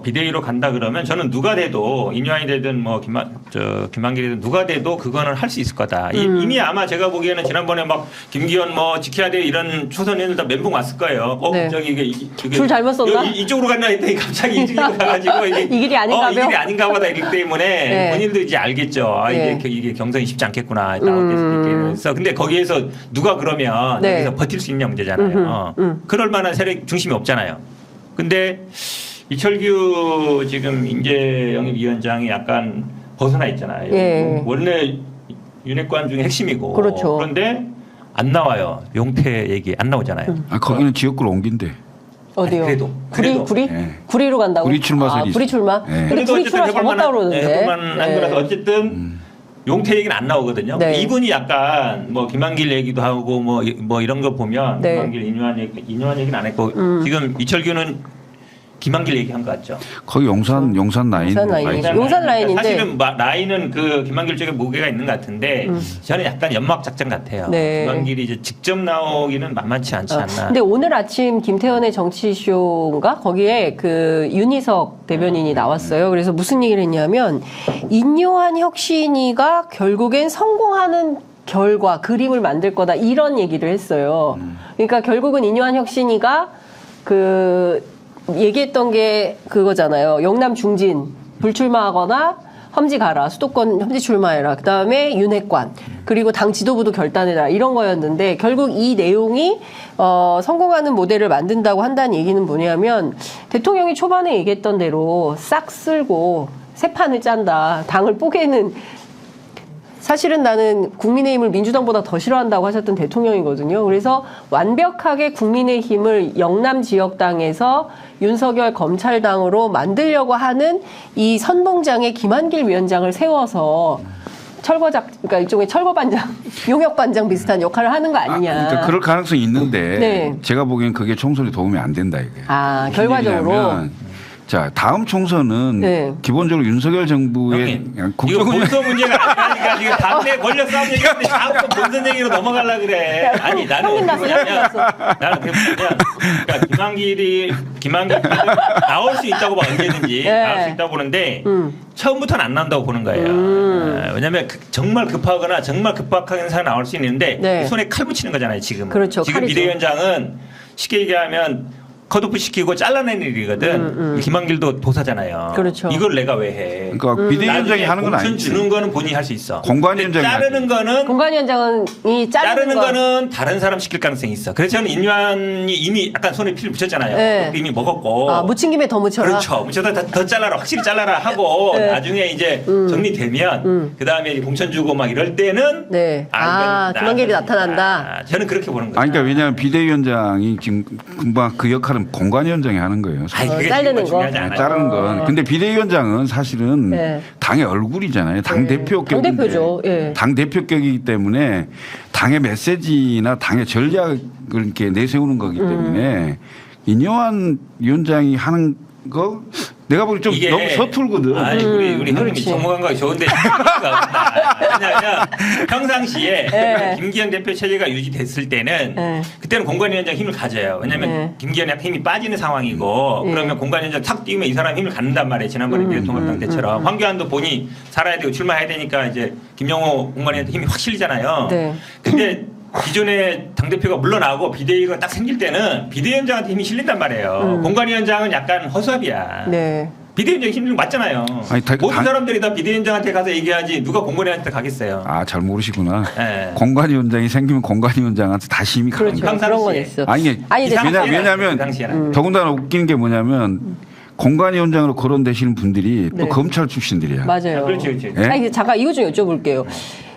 Speaker 3: 비대위로 간다 그러면 저는 누가 돼도 인유한이 되든 뭐 김한길이 되든 누가 돼도 그거는 할 수 있을 거다. 이미 아마 제가 보기에는 지난번에 막 김기현 뭐 지켜야 돼 이런 초선 의원들 다 멘붕 왔을 거예요.
Speaker 1: 네.
Speaker 3: 저기 이게
Speaker 1: 줄 잘못 썼나?
Speaker 3: 이쪽으로 갔나 했더니 갑자기 이쪽으로 가가지고 이게
Speaker 1: 이 길이 아닌가
Speaker 3: 이 길이 아닌가 보다 이기 때문에
Speaker 1: 네.
Speaker 3: 본인도 이제 알겠죠. 아,
Speaker 1: 네.
Speaker 3: 이게 경선이 쉽지 않겠구나. 그래서 근데 거기에서 누가 그러면
Speaker 1: 네.
Speaker 3: 여기서 버틸 수 있냐 문제잖아요. 그럴 만한 세력 중심이 없잖아요. 근데 이철규 지금 인재영입위원장이 약간 벗어나 있잖아요.
Speaker 1: 예.
Speaker 3: 원래 윤핵관 중에 핵심이고.
Speaker 1: 그렇죠.
Speaker 3: 그런데 안 나와요. 용태 얘기 안 나오잖아요.
Speaker 2: 아, 거기는 지역구로 옮긴대.
Speaker 1: 어디요?
Speaker 3: 그래도.
Speaker 1: 구리?
Speaker 2: 예.
Speaker 1: 구리로 간다고?
Speaker 2: 구리 출마설이
Speaker 1: 구리 출마?
Speaker 2: 예.
Speaker 1: 근데 구리 출마 접었다 그러는데.
Speaker 3: 해볼만한 거라서 어쨌든 용태 얘기는 안 나오거든요.
Speaker 1: 네.
Speaker 3: 이분이 약간 뭐 김한길 얘기도 하고 뭐 이런 거 보면
Speaker 1: 네.
Speaker 3: 김한길 인유한 얘기는 안 했고 지금 이철규는 김한길 얘기한 것 같죠.
Speaker 2: 거기 용산 라인.
Speaker 1: 용산 라인이죠. 용산 라인인데
Speaker 3: 사실은 라인은 그 김한길 쪽에 무게가 있는 것 같은데 저는 약간 연막 작전 같아요.
Speaker 1: 네.
Speaker 3: 김한길이 이제 직접 나오기는 만만치 않지 않나.
Speaker 1: 근데 오늘 아침 김태현의 정치쇼인가 거기에 그 윤희석 대변인이 나왔어요. 그래서 무슨 얘기를 했냐면 인요한 혁신이가 결국엔 성공하는 결과 그림을 만들 거다 이런 얘기를 했어요. 그러니까 결국은 인요한 혁신이가 그 얘기했던 게 그거잖아요. 영남 중진 불출마하거나 험지 가라, 수도권 험지 출마해라. 그다음에 윤핵관 그리고 당 지도부도 결단해라 이런 거였는데 결국 이 내용이 성공하는 모델을 만든다고 한다는 얘기는 뭐냐면 대통령이 초반에 얘기했던 대로 싹 쓸고 새 판을 짠다. 당을 뽀개는 사실은 나는 국민의힘을 민주당보다 더 싫어한다고 하셨던 대통령이거든요. 그래서 완벽하게 국민의힘을 영남 지역당에서 윤석열 검찰당으로 만들려고 하는 이 선봉장에 김한길 위원장을 세워서 그러니까 일종의 철거반장, 용역반장 비슷한 역할을 하는 거 아니냐.
Speaker 2: 그러니까 그럴 가능성이 있는데
Speaker 1: 네.
Speaker 2: 제가 보기엔 그게 총선에 도움이 안 된다 이게.
Speaker 1: 아,
Speaker 2: 무슨
Speaker 1: 결과적으로.
Speaker 2: 얘기냐면 자, 다음 총선은
Speaker 1: 네.
Speaker 2: 기본적으로 윤석열 정부의
Speaker 3: 이거
Speaker 2: 국정운영
Speaker 3: 본선 문제가 아니라니까 지금 당내 권력 싸움 얘기하는데 자꾸 본선 얘기로 넘어가려 그래. 아니 나는
Speaker 1: 형님 났어, 형님
Speaker 3: 뭐냐면 나는 그냥 그러니까 김한길이 나올 수 있다고 봐 언제든지
Speaker 1: 네.
Speaker 3: 나올 수 있다고 보는데 처음부터는 안 나온다고 보는 거예요. 왜냐하면 정말 급하거나 정말 급박한 사람 나올 수 있는데
Speaker 1: 네.
Speaker 3: 손에 칼 붙이는 거잖아요 지금.
Speaker 1: 그렇죠,
Speaker 3: 지금
Speaker 1: 칼이죠.
Speaker 3: 비대위원장은 쉽게 얘기하면 컷오프 시키고 잘라내는 일이거든. 김한길도 도사잖아요.
Speaker 1: 그렇죠.
Speaker 3: 이걸 내가 왜 해?
Speaker 2: 그러니까 비대위원장이 하는 건
Speaker 3: 공천
Speaker 2: 아니지.
Speaker 3: 주는 거는 본인이 할 수 있어.
Speaker 2: 공관위원장이
Speaker 3: 근데 자르는 거는
Speaker 1: 공관위원장이
Speaker 3: 자르는 거는 다른 사람 시킬 가능성이 있어. 그래서 저는 인류한이 이미 약간 손에 피를 묻혔잖아요.
Speaker 1: 네.
Speaker 3: 이미 먹었고.
Speaker 1: 아, 묻힌 김에 더 묻혀라.
Speaker 3: 그렇죠. 묻혀서 더 잘라라. 확실히 잘라라 하고
Speaker 1: 네.
Speaker 3: 나중에 이제 정리되면 그 다음에 공천 주고 막 이럴 때는
Speaker 1: 네. 아, 김한길이 나타난다.
Speaker 3: 저는 그렇게 보는 거죠.
Speaker 2: 아니 그러니까 왜냐하면 비대위원장이 지금 금방 그 역할은 공관위원장이 하는 거예요.
Speaker 3: 아니, 그게
Speaker 1: 자르는
Speaker 3: 중요하지
Speaker 1: 거.
Speaker 3: 않아요.
Speaker 2: 자르는 건. 근데 비대위원장은 사실은
Speaker 1: 네.
Speaker 2: 당의 얼굴이잖아요. 당 대표격인데.
Speaker 1: 당대표죠. 예.
Speaker 2: 당 대표격이기 때문에 당의 메시지나 당의 전략을 이렇게 내세우는 거기 때문에 인요한 위원장이 하는 거 내가 보기 좀
Speaker 3: 이게
Speaker 2: 너무 서툴거든.
Speaker 3: 아니 우리 형님이
Speaker 1: 그렇지.
Speaker 3: 전문가가 좋은데 왜냐하면 평상시에
Speaker 1: 네.
Speaker 3: 김기현 대표 체제가 유지됐을 때는
Speaker 1: 네.
Speaker 3: 그때는 공관위원장 힘을 가져요. 왜냐하면
Speaker 1: 네.
Speaker 3: 김기현 약간 힘이 빠지는 상황이고 그러면 공관위원장 탁 띄우면 이 사람 힘을 갖는단 말이에요. 지난번에 미래통합당 때처럼 황교안도 본이 살아야 되고 출마해야 되니까 이제 김영호 공관위원장 힘이 확 실리잖아요.
Speaker 1: 네.
Speaker 3: 근데 기존의 당대표가 물러나고 비대위가 딱 생길 때는 비대위원장한테 힘이 실린단 말이에요. 공관위원장은 약간 허수아비야.
Speaker 1: 네.
Speaker 3: 비대위원장이 힘든 거 맞잖아요.
Speaker 2: 아니,
Speaker 3: 모든 사람들이 다 비대위원장한테 가서 얘기하지 누가 공관위원장한테 가겠어요.
Speaker 2: 아, 잘 모르시구나.
Speaker 3: 네.
Speaker 2: 공관위원장이 생기면 공관위원장한테 다시 힘이 가는
Speaker 1: 그렇죠.
Speaker 2: 거야.
Speaker 1: 그런 건
Speaker 3: 평상시에.
Speaker 1: 있어.
Speaker 2: 아니,
Speaker 1: 아니,
Speaker 3: 이 당시에는
Speaker 2: 왜냐하면
Speaker 3: 그 당시에는.
Speaker 2: 더군다나 웃기는 게 뭐냐면 공관위원장으로 거론되시는 분들이
Speaker 1: 네.
Speaker 2: 또 검찰 출신들이야.
Speaker 1: 맞아요.
Speaker 3: 그렇지, 그렇지.
Speaker 2: 예?
Speaker 1: 아니, 잠깐 이거 좀 여쭤볼게요.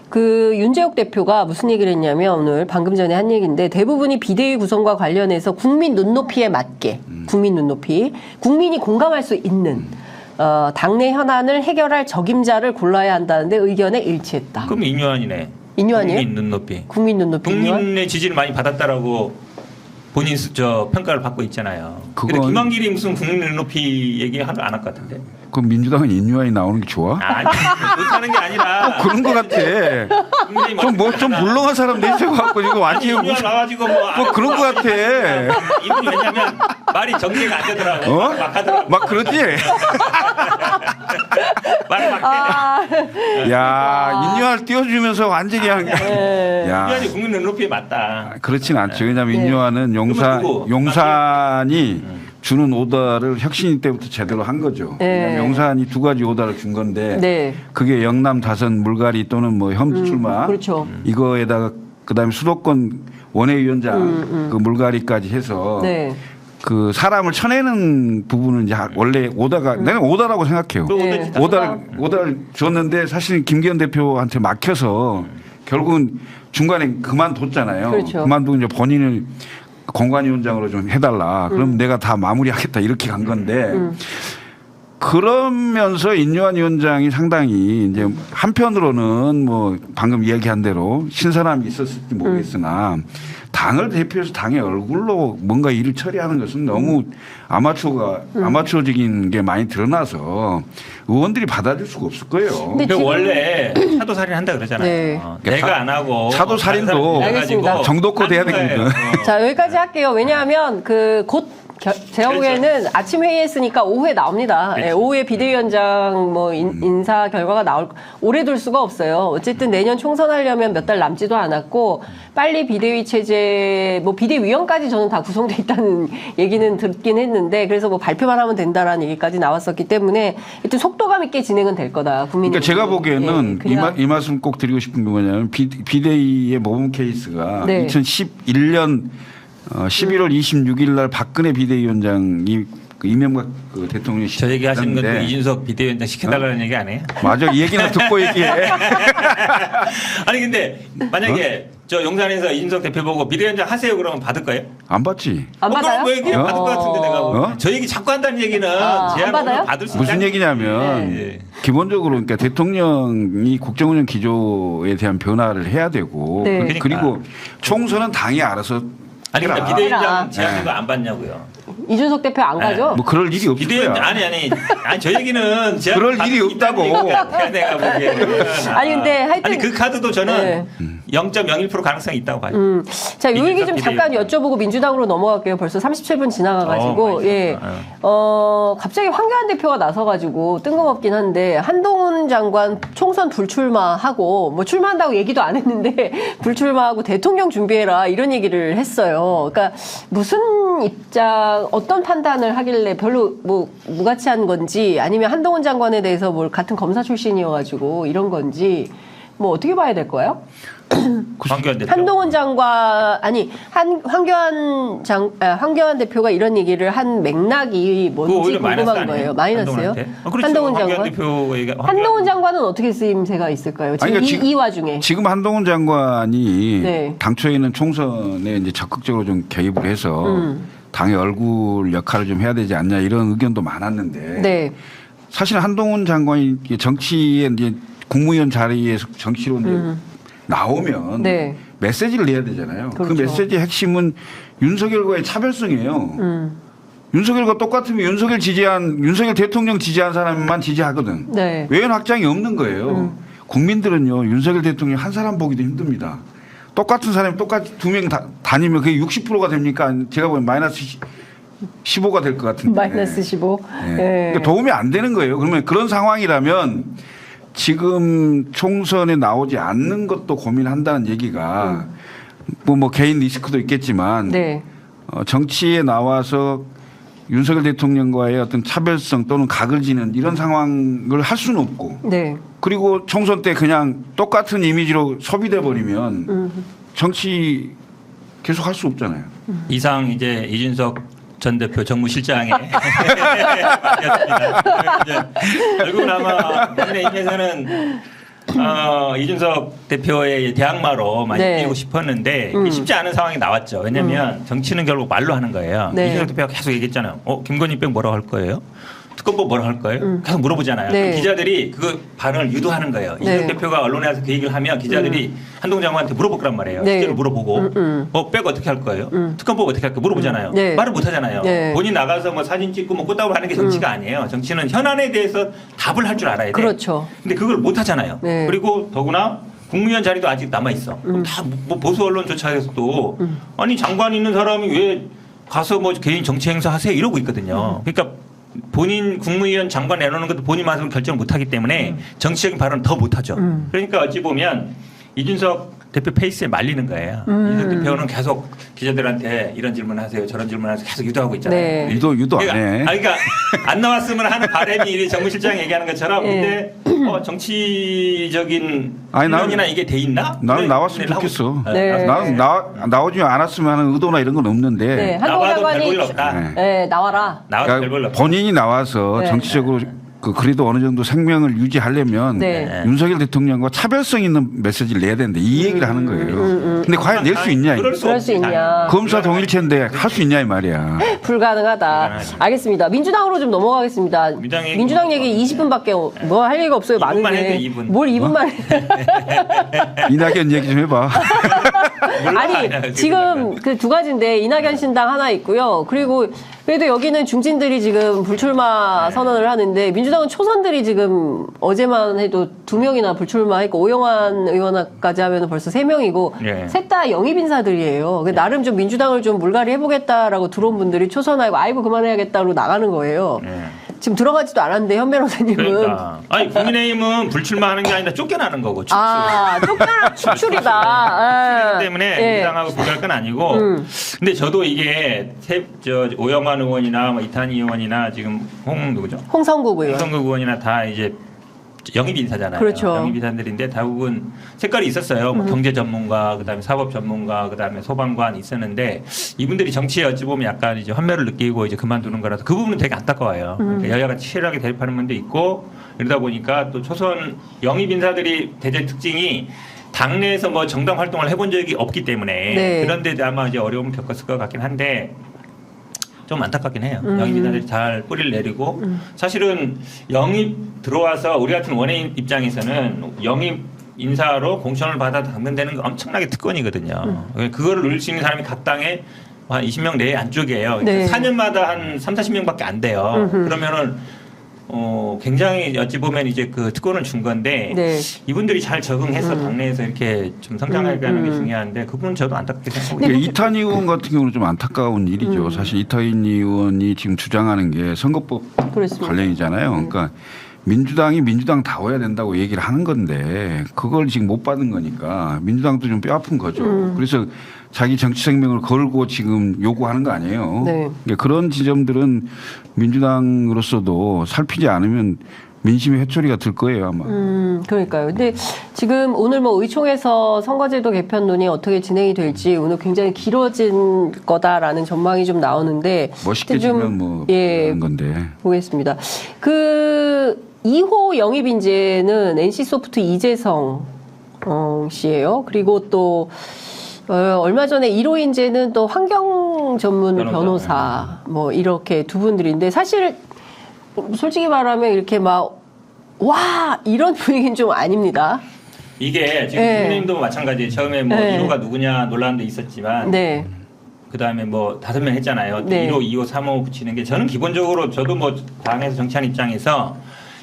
Speaker 1: 그 윤재욱 대표가 무슨 얘기를 했냐면 오늘 방금 전에 한 얘기인데 대부분이 비대위 구성과 관련해서 국민 눈높이에 맞게 국민 눈높이 국민이 공감할 수 있는 당내 현안을 해결할 적임자를 골라야 한다는데 의견에 일치했다.
Speaker 3: 그럼 인유한이네.
Speaker 1: 인유한이에요?
Speaker 3: 국민 눈높이.
Speaker 1: 국민 눈높이 인유한?
Speaker 3: 국민의 지지를 많이 받았다라고 본인 평가를 받고 있잖아요. 근데
Speaker 2: 그건-
Speaker 3: 김한길이 무슨 국민 눈높이 얘기하는 안 할 것 같은데.
Speaker 2: 그럼 민주당은 인유한이 나오는 게 좋아?
Speaker 3: 아니 못하는 게 아니라.
Speaker 2: 그런 거 같아. 좀 물렁한 사람 내세워갖고 이거 완전히
Speaker 3: 인유한 와가지고
Speaker 2: 뭐 그런 거 같아.
Speaker 3: 이분이 왜냐면 말이 정리가 안 되더라고.
Speaker 2: 어?
Speaker 3: 막 하더라고.
Speaker 2: 막 그러지?
Speaker 3: 말을 막 해.
Speaker 2: 야, 인유한을 띄워주면서 완전히 그냥. 야,
Speaker 3: 인유한이 국민 눈높이에 맞다.
Speaker 2: 그렇진 않죠. 왜냐하면 인유한은
Speaker 3: 그러면 누구?
Speaker 2: 용산이 주는 오더를 혁신이 때부터 제대로 한 거죠.
Speaker 1: 네.
Speaker 2: 왜냐하면 용산이 두 가지 오더를 준 건데
Speaker 1: 네.
Speaker 2: 그게 영남 다선 물갈이 또는 뭐 혐지 출마
Speaker 1: 그렇죠.
Speaker 2: 이거에다가 그다음에 수도권 원외위원장 그 물갈이까지 해서
Speaker 1: 네.
Speaker 2: 그 사람을 쳐내는 부분은 이제 원래 오다가 내가 오다라고 생각해요.
Speaker 1: 네.
Speaker 2: 오다를 줬는데 사실 김기현 대표한테 막혀서 결국은 중간에 그만뒀잖아요.
Speaker 1: 그렇죠.
Speaker 2: 그만두고 이제 본인을 공관위원장으로 좀 해달라. 그럼 내가 다 마무리하겠다 이렇게 간 건데 그러면서 인요한 위원장이 상당히 이제 한편으로는 뭐 방금 이야기한 대로 신선함이 있었을지 모르겠으나 당을 대표해서 당의 얼굴로 뭔가 일을 처리하는 것은 너무 아마추어적인 게 많이 드러나서 의원들이 받아줄 수가 없을 거예요.
Speaker 1: 근데 지금-
Speaker 3: 원래 차도살인 한다 그러잖아요.
Speaker 1: 네.
Speaker 3: 내가 안 하고
Speaker 2: 차도살인도
Speaker 3: 다른 사람이
Speaker 1: 알겠습니다.
Speaker 3: 해가지고
Speaker 2: 정도껏 해야
Speaker 3: 하는 거예요.
Speaker 2: 되거든.
Speaker 1: 자, 여기까지 할게요. 왜냐하면 제가 보기에는 아침 회의했으니까 오후에 나옵니다.
Speaker 3: 그렇죠.
Speaker 1: 예, 오후에 비대위원장 뭐 인사 결과가 오래 둘 수가 없어요. 어쨌든 내년 총선하려면 몇 달 남지도 않았고 빨리 비대위 체제 뭐 비대위원까지 저는 다 구성돼 있다는 얘기는 듣긴 했는데 그래서 뭐 발표만 하면 된다라는 얘기까지 나왔었기 때문에 하여튼 속도감 있게 진행은 될 거다. 국민이.
Speaker 2: 그러니까 제가 보기에는
Speaker 1: 그냥
Speaker 2: 이 말씀 꼭 드리고 싶은 게 뭐냐면 비대위의 모범 케이스가
Speaker 1: 네.
Speaker 2: 2011년 11월 26일 날 박근혜 비대위원장이 그 이명박 그 대통령이
Speaker 3: 저 얘기 하시는 것도
Speaker 2: 시켰는데
Speaker 3: 이준석 비대위원장 시켜달라는 얘기 아니에요?
Speaker 2: 맞아. 이 얘기는 듣고 얘기해.
Speaker 3: 아니 근데 만약에 저 용산에서 이준석 대표 보고 비대위원장 하세요 그러면 받을 거예요?
Speaker 2: 안 받지.
Speaker 1: 안 받아요?
Speaker 3: 뭐 얘기 받을 것 같은데 내가 보기엔. 저 얘기 자꾸 한다는 얘기는
Speaker 1: 안
Speaker 3: 제안
Speaker 1: 받아요?
Speaker 3: 오면 받을 수
Speaker 2: 무슨
Speaker 3: 있다는
Speaker 2: 얘기냐면
Speaker 3: 네.
Speaker 2: 기본적으로 그러니까 대통령이 국정운영 기조에 대한 변화를 해야 되고
Speaker 1: 네.
Speaker 3: 그러니까.
Speaker 2: 그리고 총선은 당이 알아서
Speaker 3: 아니 그러니까
Speaker 2: 해라.
Speaker 3: 비대위원장
Speaker 1: 해라.
Speaker 3: 제안 이거 안 받냐고요.
Speaker 1: 이준석 대표 안 가죠?
Speaker 2: 뭐 그럴 일이 없을
Speaker 3: 비대위원장
Speaker 2: 거야.
Speaker 3: 아니 저 얘기는 제안
Speaker 2: 그럴
Speaker 3: 받을
Speaker 2: 일이
Speaker 3: 수 있다는
Speaker 2: 없다고.
Speaker 3: 얘기야, 내가 보기에는.
Speaker 1: 아니, 근데 하여튼-
Speaker 3: 아니 그 카드도 저는
Speaker 1: 네.
Speaker 3: 0.01% 가능성이 있다고 봐요.
Speaker 1: 자, 요 얘기 좀
Speaker 3: 이준석
Speaker 1: 잠깐
Speaker 3: 비대위원장.
Speaker 1: 여쭤보고 민주당으로 넘어갈게요. 벌써 37분 지나가가지고,
Speaker 3: 많이
Speaker 1: 예. 갑자기 황교안 대표가 나서가지고 뜬금없긴 한데, 한동훈 장관 총선 불출마하고, 뭐 출마한다고 얘기도 안 했는데, 불출마하고 대통령 준비해라, 이런 얘기를 했어요. 그러니까 무슨 입장, 어떤 판단을 하길래 별로 뭐 무가치한 건지, 아니면 한동훈 장관에 대해서 뭘 같은 검사 출신이어가지고 이런 건지, 뭐 어떻게 봐야 될 거예요?
Speaker 3: 황교안 대표.
Speaker 1: 한동훈 장관 아니 황교안 대표가 이런 얘기를 한 맥락이
Speaker 3: 그거
Speaker 1: 뭔지
Speaker 3: 오히려 마이너스
Speaker 1: 궁금한
Speaker 3: 아니에요?
Speaker 1: 거예요. 마이너스요?
Speaker 3: 한동훈한테? 그렇죠.
Speaker 1: 한동훈
Speaker 3: 황교안
Speaker 1: 장관.
Speaker 3: 대표 얘기가
Speaker 1: 한동훈 장관은 어떻게 쓰임새가 있을까요? 지금
Speaker 2: 아니, 그러니까
Speaker 1: 이 와중에.
Speaker 2: 지금 한동훈 장관이
Speaker 1: 네.
Speaker 2: 당초에는 총선에 이제 적극적으로 좀 개입을 해서 당의 얼굴 역할을 좀 해야 되지 않냐 이런 의견도 많았는데
Speaker 1: 네.
Speaker 2: 사실 한동훈 장관이 정치에 이제 국무위원 자리에서 정치로 이제 나오면
Speaker 1: 네.
Speaker 2: 메시지를 내야 되잖아요. 그
Speaker 1: 그렇죠.
Speaker 2: 메시지의 핵심은 윤석열과의 차별성이에요. 윤석열과 똑같으면 윤석열 대통령 지지한 사람만 지지하거든.
Speaker 1: 네.
Speaker 2: 외연 확장이 없는 거예요. 국민들은요 윤석열 대통령 한 사람 보기도 힘듭니다. 똑같은 사람이 똑같이 두 명 다니면 그게 60%가 됩니까? 제가 보면 마이너스 15가 될 것 같은데.
Speaker 1: 마이너스 15.
Speaker 2: 네.
Speaker 1: 네.
Speaker 2: 그러니까 도움이 안 되는 거예요. 그러면 그런 상황이라면 지금 총선에 나오지 않는 것도 고민한다는 얘기가 뭐 개인 리스크도 있겠지만
Speaker 1: 네.
Speaker 2: 정치에 나와서 윤석열 대통령과의 어떤 차별성 또는 각을 지는 이런 상황을 할 수는 없고
Speaker 1: 네.
Speaker 2: 그리고 총선 때 그냥 똑같은 이미지로 소비돼 버리면 정치 계속 할 수 없잖아요.
Speaker 3: 이상 이제 이준석 전 대표 정무실장에 결국은 아마 국민의힘에서는 이준석 대표의 대항마로 많이
Speaker 1: 네.
Speaker 3: 뛰고 싶었는데 이게 쉽지 않은 상황이 나왔죠. 왜냐하면 정치는 결국 말로 하는 거예요.
Speaker 1: 네.
Speaker 3: 이준석 대표가 계속 얘기했잖아요. 김건희 병 뭐라고 할 거예요? 특검법 뭐라고 할 거예요? 계속 물어보잖아요.
Speaker 1: 네.
Speaker 3: 그럼 기자들이 그 반응을 유도하는 거예요.
Speaker 1: 네.
Speaker 3: 이준석 대표가 언론에 와서 그 얘기를 하면 기자들이 한동훈 장관한테 물어볼 거란 말이에요.
Speaker 1: 네.
Speaker 3: 실제로 물어보고 빼고 어떻게 할 거예요? 특검법 어떻게 할 거예요? 물어보잖아요.
Speaker 1: 네.
Speaker 3: 말을 못 하잖아요.
Speaker 1: 네.
Speaker 3: 본인 나가서 뭐 사진 찍고 뭐 꽃다발 하는 게 정치가 아니에요. 정치는 현안에 대해서 답을 할 줄 알아야 돼.
Speaker 1: 그렇죠.
Speaker 3: 근데 그걸 못 하잖아요.
Speaker 1: 네.
Speaker 3: 그리고 더구나 국무위원 자리도 아직 남아 있어. 다 뭐 보수 언론조차도 아니 장관 있는 사람이 왜 가서 뭐 개인 정치 행사 하세요 이러고 있거든요. 그러니까 본인 국무위원 장관 내놓는 것도 본인 맛으로 결정을 못하기 때문에 정치적인 발언은 더 못하죠. 그러니까 어찌 보면 이준석 대표 페이스에 말리는 거예요. 이준석 대표는 계속 기자들한테 이런 질문하세요, 저런 질문하세요 계속 유도하고 있잖아요.
Speaker 1: 네.
Speaker 2: 유도 안 해.
Speaker 3: 그러니까 안 나왔으면 하는 바람이 이 정무실장이 얘기하는 것처럼
Speaker 1: 네.
Speaker 3: 근데 정치적인
Speaker 2: 아니,
Speaker 3: 훈련이나 이게 돼 있나?
Speaker 2: 나는
Speaker 3: 그래,
Speaker 2: 나왔으면
Speaker 3: 하고
Speaker 2: 좋겠어.
Speaker 3: 있-
Speaker 1: 네.
Speaker 2: 나는 나오지 않았으면 하는 의도나 이런 건 없는데
Speaker 1: 네. 한동훈
Speaker 3: 나와도 별
Speaker 1: 장관이
Speaker 3: 볼 없다.
Speaker 2: 네.
Speaker 1: 네, 나와라.
Speaker 3: 나와도 별 볼
Speaker 2: 그러니까
Speaker 3: 없다.
Speaker 2: 본인이 나와서
Speaker 1: 네.
Speaker 2: 정치적으로 그래도 어느 정도 생명을 유지하려면
Speaker 1: 네.
Speaker 2: 윤석열 대통령과 차별성 있는 메시지를 내야 되는데 이 얘기를 하는 거예요. 근데 과연 낼 수 있냐?
Speaker 3: 그럴
Speaker 1: 그럴 수 있냐.
Speaker 2: 검사 동일체인데 할 수 있냐 이 말이야.
Speaker 1: 불가능하다.
Speaker 3: 불가능하죠.
Speaker 1: 알겠습니다. 민주당으로 좀 넘어가겠습니다. 민주당 얘기 20분밖에 뭐 할 얘기가 없어요.
Speaker 3: 2분만
Speaker 1: 많은데.
Speaker 3: 해도 2분.
Speaker 1: 뭘 2분만 해.
Speaker 2: 이낙연 얘기 좀 해봐.
Speaker 3: 몰라.
Speaker 1: 아니 지금 그 두 가지인데 이낙연 신당 하나 있고요. 그리고 그래도 여기는 중진들이 지금 불출마 선언을 하는데 민주당은 초선들이 지금 어제만 해도 2명이나 불출마했고 오영환 의원까지 하면 벌써 3명이고
Speaker 3: 예.
Speaker 1: 셋 다 영입 인사들이에요. 나름 좀 민주당을 좀 물갈이 해보겠다라고 들어온 분들이 초선하고 아이고 그만해야겠다고 나가는 거예요.
Speaker 3: 예.
Speaker 1: 지금 들어가지도 않았는데 현 변호사님은
Speaker 3: 그러니까 아니 국민의힘은 불출마하는 게 아니라 쫓겨나는 거고 축출.
Speaker 1: 쫓겨나 축출이다.
Speaker 3: 그렇기 때문에
Speaker 1: 예.
Speaker 3: 민주당하고 비교할 건 아니고. 근데 저도 이게 오영환 의원이나 뭐 이탄희 의원이나 지금 누구죠?
Speaker 1: 홍성국 의원.
Speaker 3: 홍성국 의원이나 다 이제 영입 인사잖아요.
Speaker 1: 그렇죠.
Speaker 3: 영입 인사들인데 대부분 색깔이 있었어요. 뭐 경제 전문가, 그다음에 사법 전문가, 그다음에 소방관 있었는데 이분들이 정치에 어찌 보면 약간 이제 환멸을 느끼고 이제 그만두는 거라서 그 부분은 되게 안타까워요. 그러니까 여야가 치열하게 대립하는 분도 있고 이러다 보니까 또 초선 영입 인사들이 대제 특징이 당내에서 뭐 정당 활동을 해본 적이 없기 때문에
Speaker 1: 네.
Speaker 3: 그런데 아마 이제 어려움을 겪었을 것 같긴 한데. 좀 안타깝긴 해요. 영입 인사들이 잘 뿌리를 내리고 사실은 영입 들어와서 우리 같은 원외인 입장에서는 영입 인사로 공천을 받아 당선되는 게 엄청나게 특권이거든요. 그거를 누릴 수 있는 사람이 각 당에 한 20명 내에 안쪽이에요.
Speaker 1: 네.
Speaker 3: 4년마다 한 3, 40명밖에 안 돼요. 그러면은 굉장히 어찌 보면 이제 그 특권을 준 건데
Speaker 1: 네.
Speaker 3: 이분들이 잘 적응해서 당내에서 이렇게 좀 성장하게 하는 게 중요한데 그 부분 저도 안타깝게 생각하고 있습니다.
Speaker 2: 그러니까 이탄희 의원 같은 경우는 좀 안타까운 일이죠. 사실 이탄희 의원이 지금 주장하는 게 선거법
Speaker 1: 그렇습니다.
Speaker 2: 관련이잖아요. 그러니까 민주당이 민주당다워야 된다고 얘기를 하는 건데 그걸 지금 못 받은 거니까 민주당도 좀 뼈아픈 거죠. 그래서 자기 정치 생명을 걸고 지금 요구하는 거 아니에요.
Speaker 1: 네.
Speaker 2: 그러니까 그런 지점들은 민주당으로서도 살피지 않으면 민심의 회초리가 들 거예요 아마.
Speaker 1: 그러니까요. 근데 지금 오늘 뭐 의총에서 선거제도 개편론이 어떻게 진행이 될지 오늘 굉장히 길어진 거다라는 전망이 좀 나오는데
Speaker 2: 멋있게
Speaker 1: 좀,
Speaker 2: 지면 뭐
Speaker 1: 예,
Speaker 2: 그런 건데.
Speaker 1: 보겠습니다. 그 2호 영입 인재는 NC소프트 이재성 씨예요. 그리고 또 얼마 전에 1호 인재는 또 환경 전문 변호사 뭐 이렇게 두 분들인데 사실 솔직히 말하면 이렇게 막 와 이런 분위기는 좀 아닙니다.
Speaker 3: 이게 지금
Speaker 1: 네.
Speaker 3: 국민의힘도 마찬가지예요. 처음에 뭐
Speaker 1: 네.
Speaker 3: 1호가 누구냐 논란도 있었지만
Speaker 1: 네.
Speaker 3: 그다음에 뭐 5명 했잖아요.
Speaker 1: 네.
Speaker 3: 1호, 2호, 3호 붙이는 게 저는 기본적으로 저도 뭐 당에서 정치하는 입장에서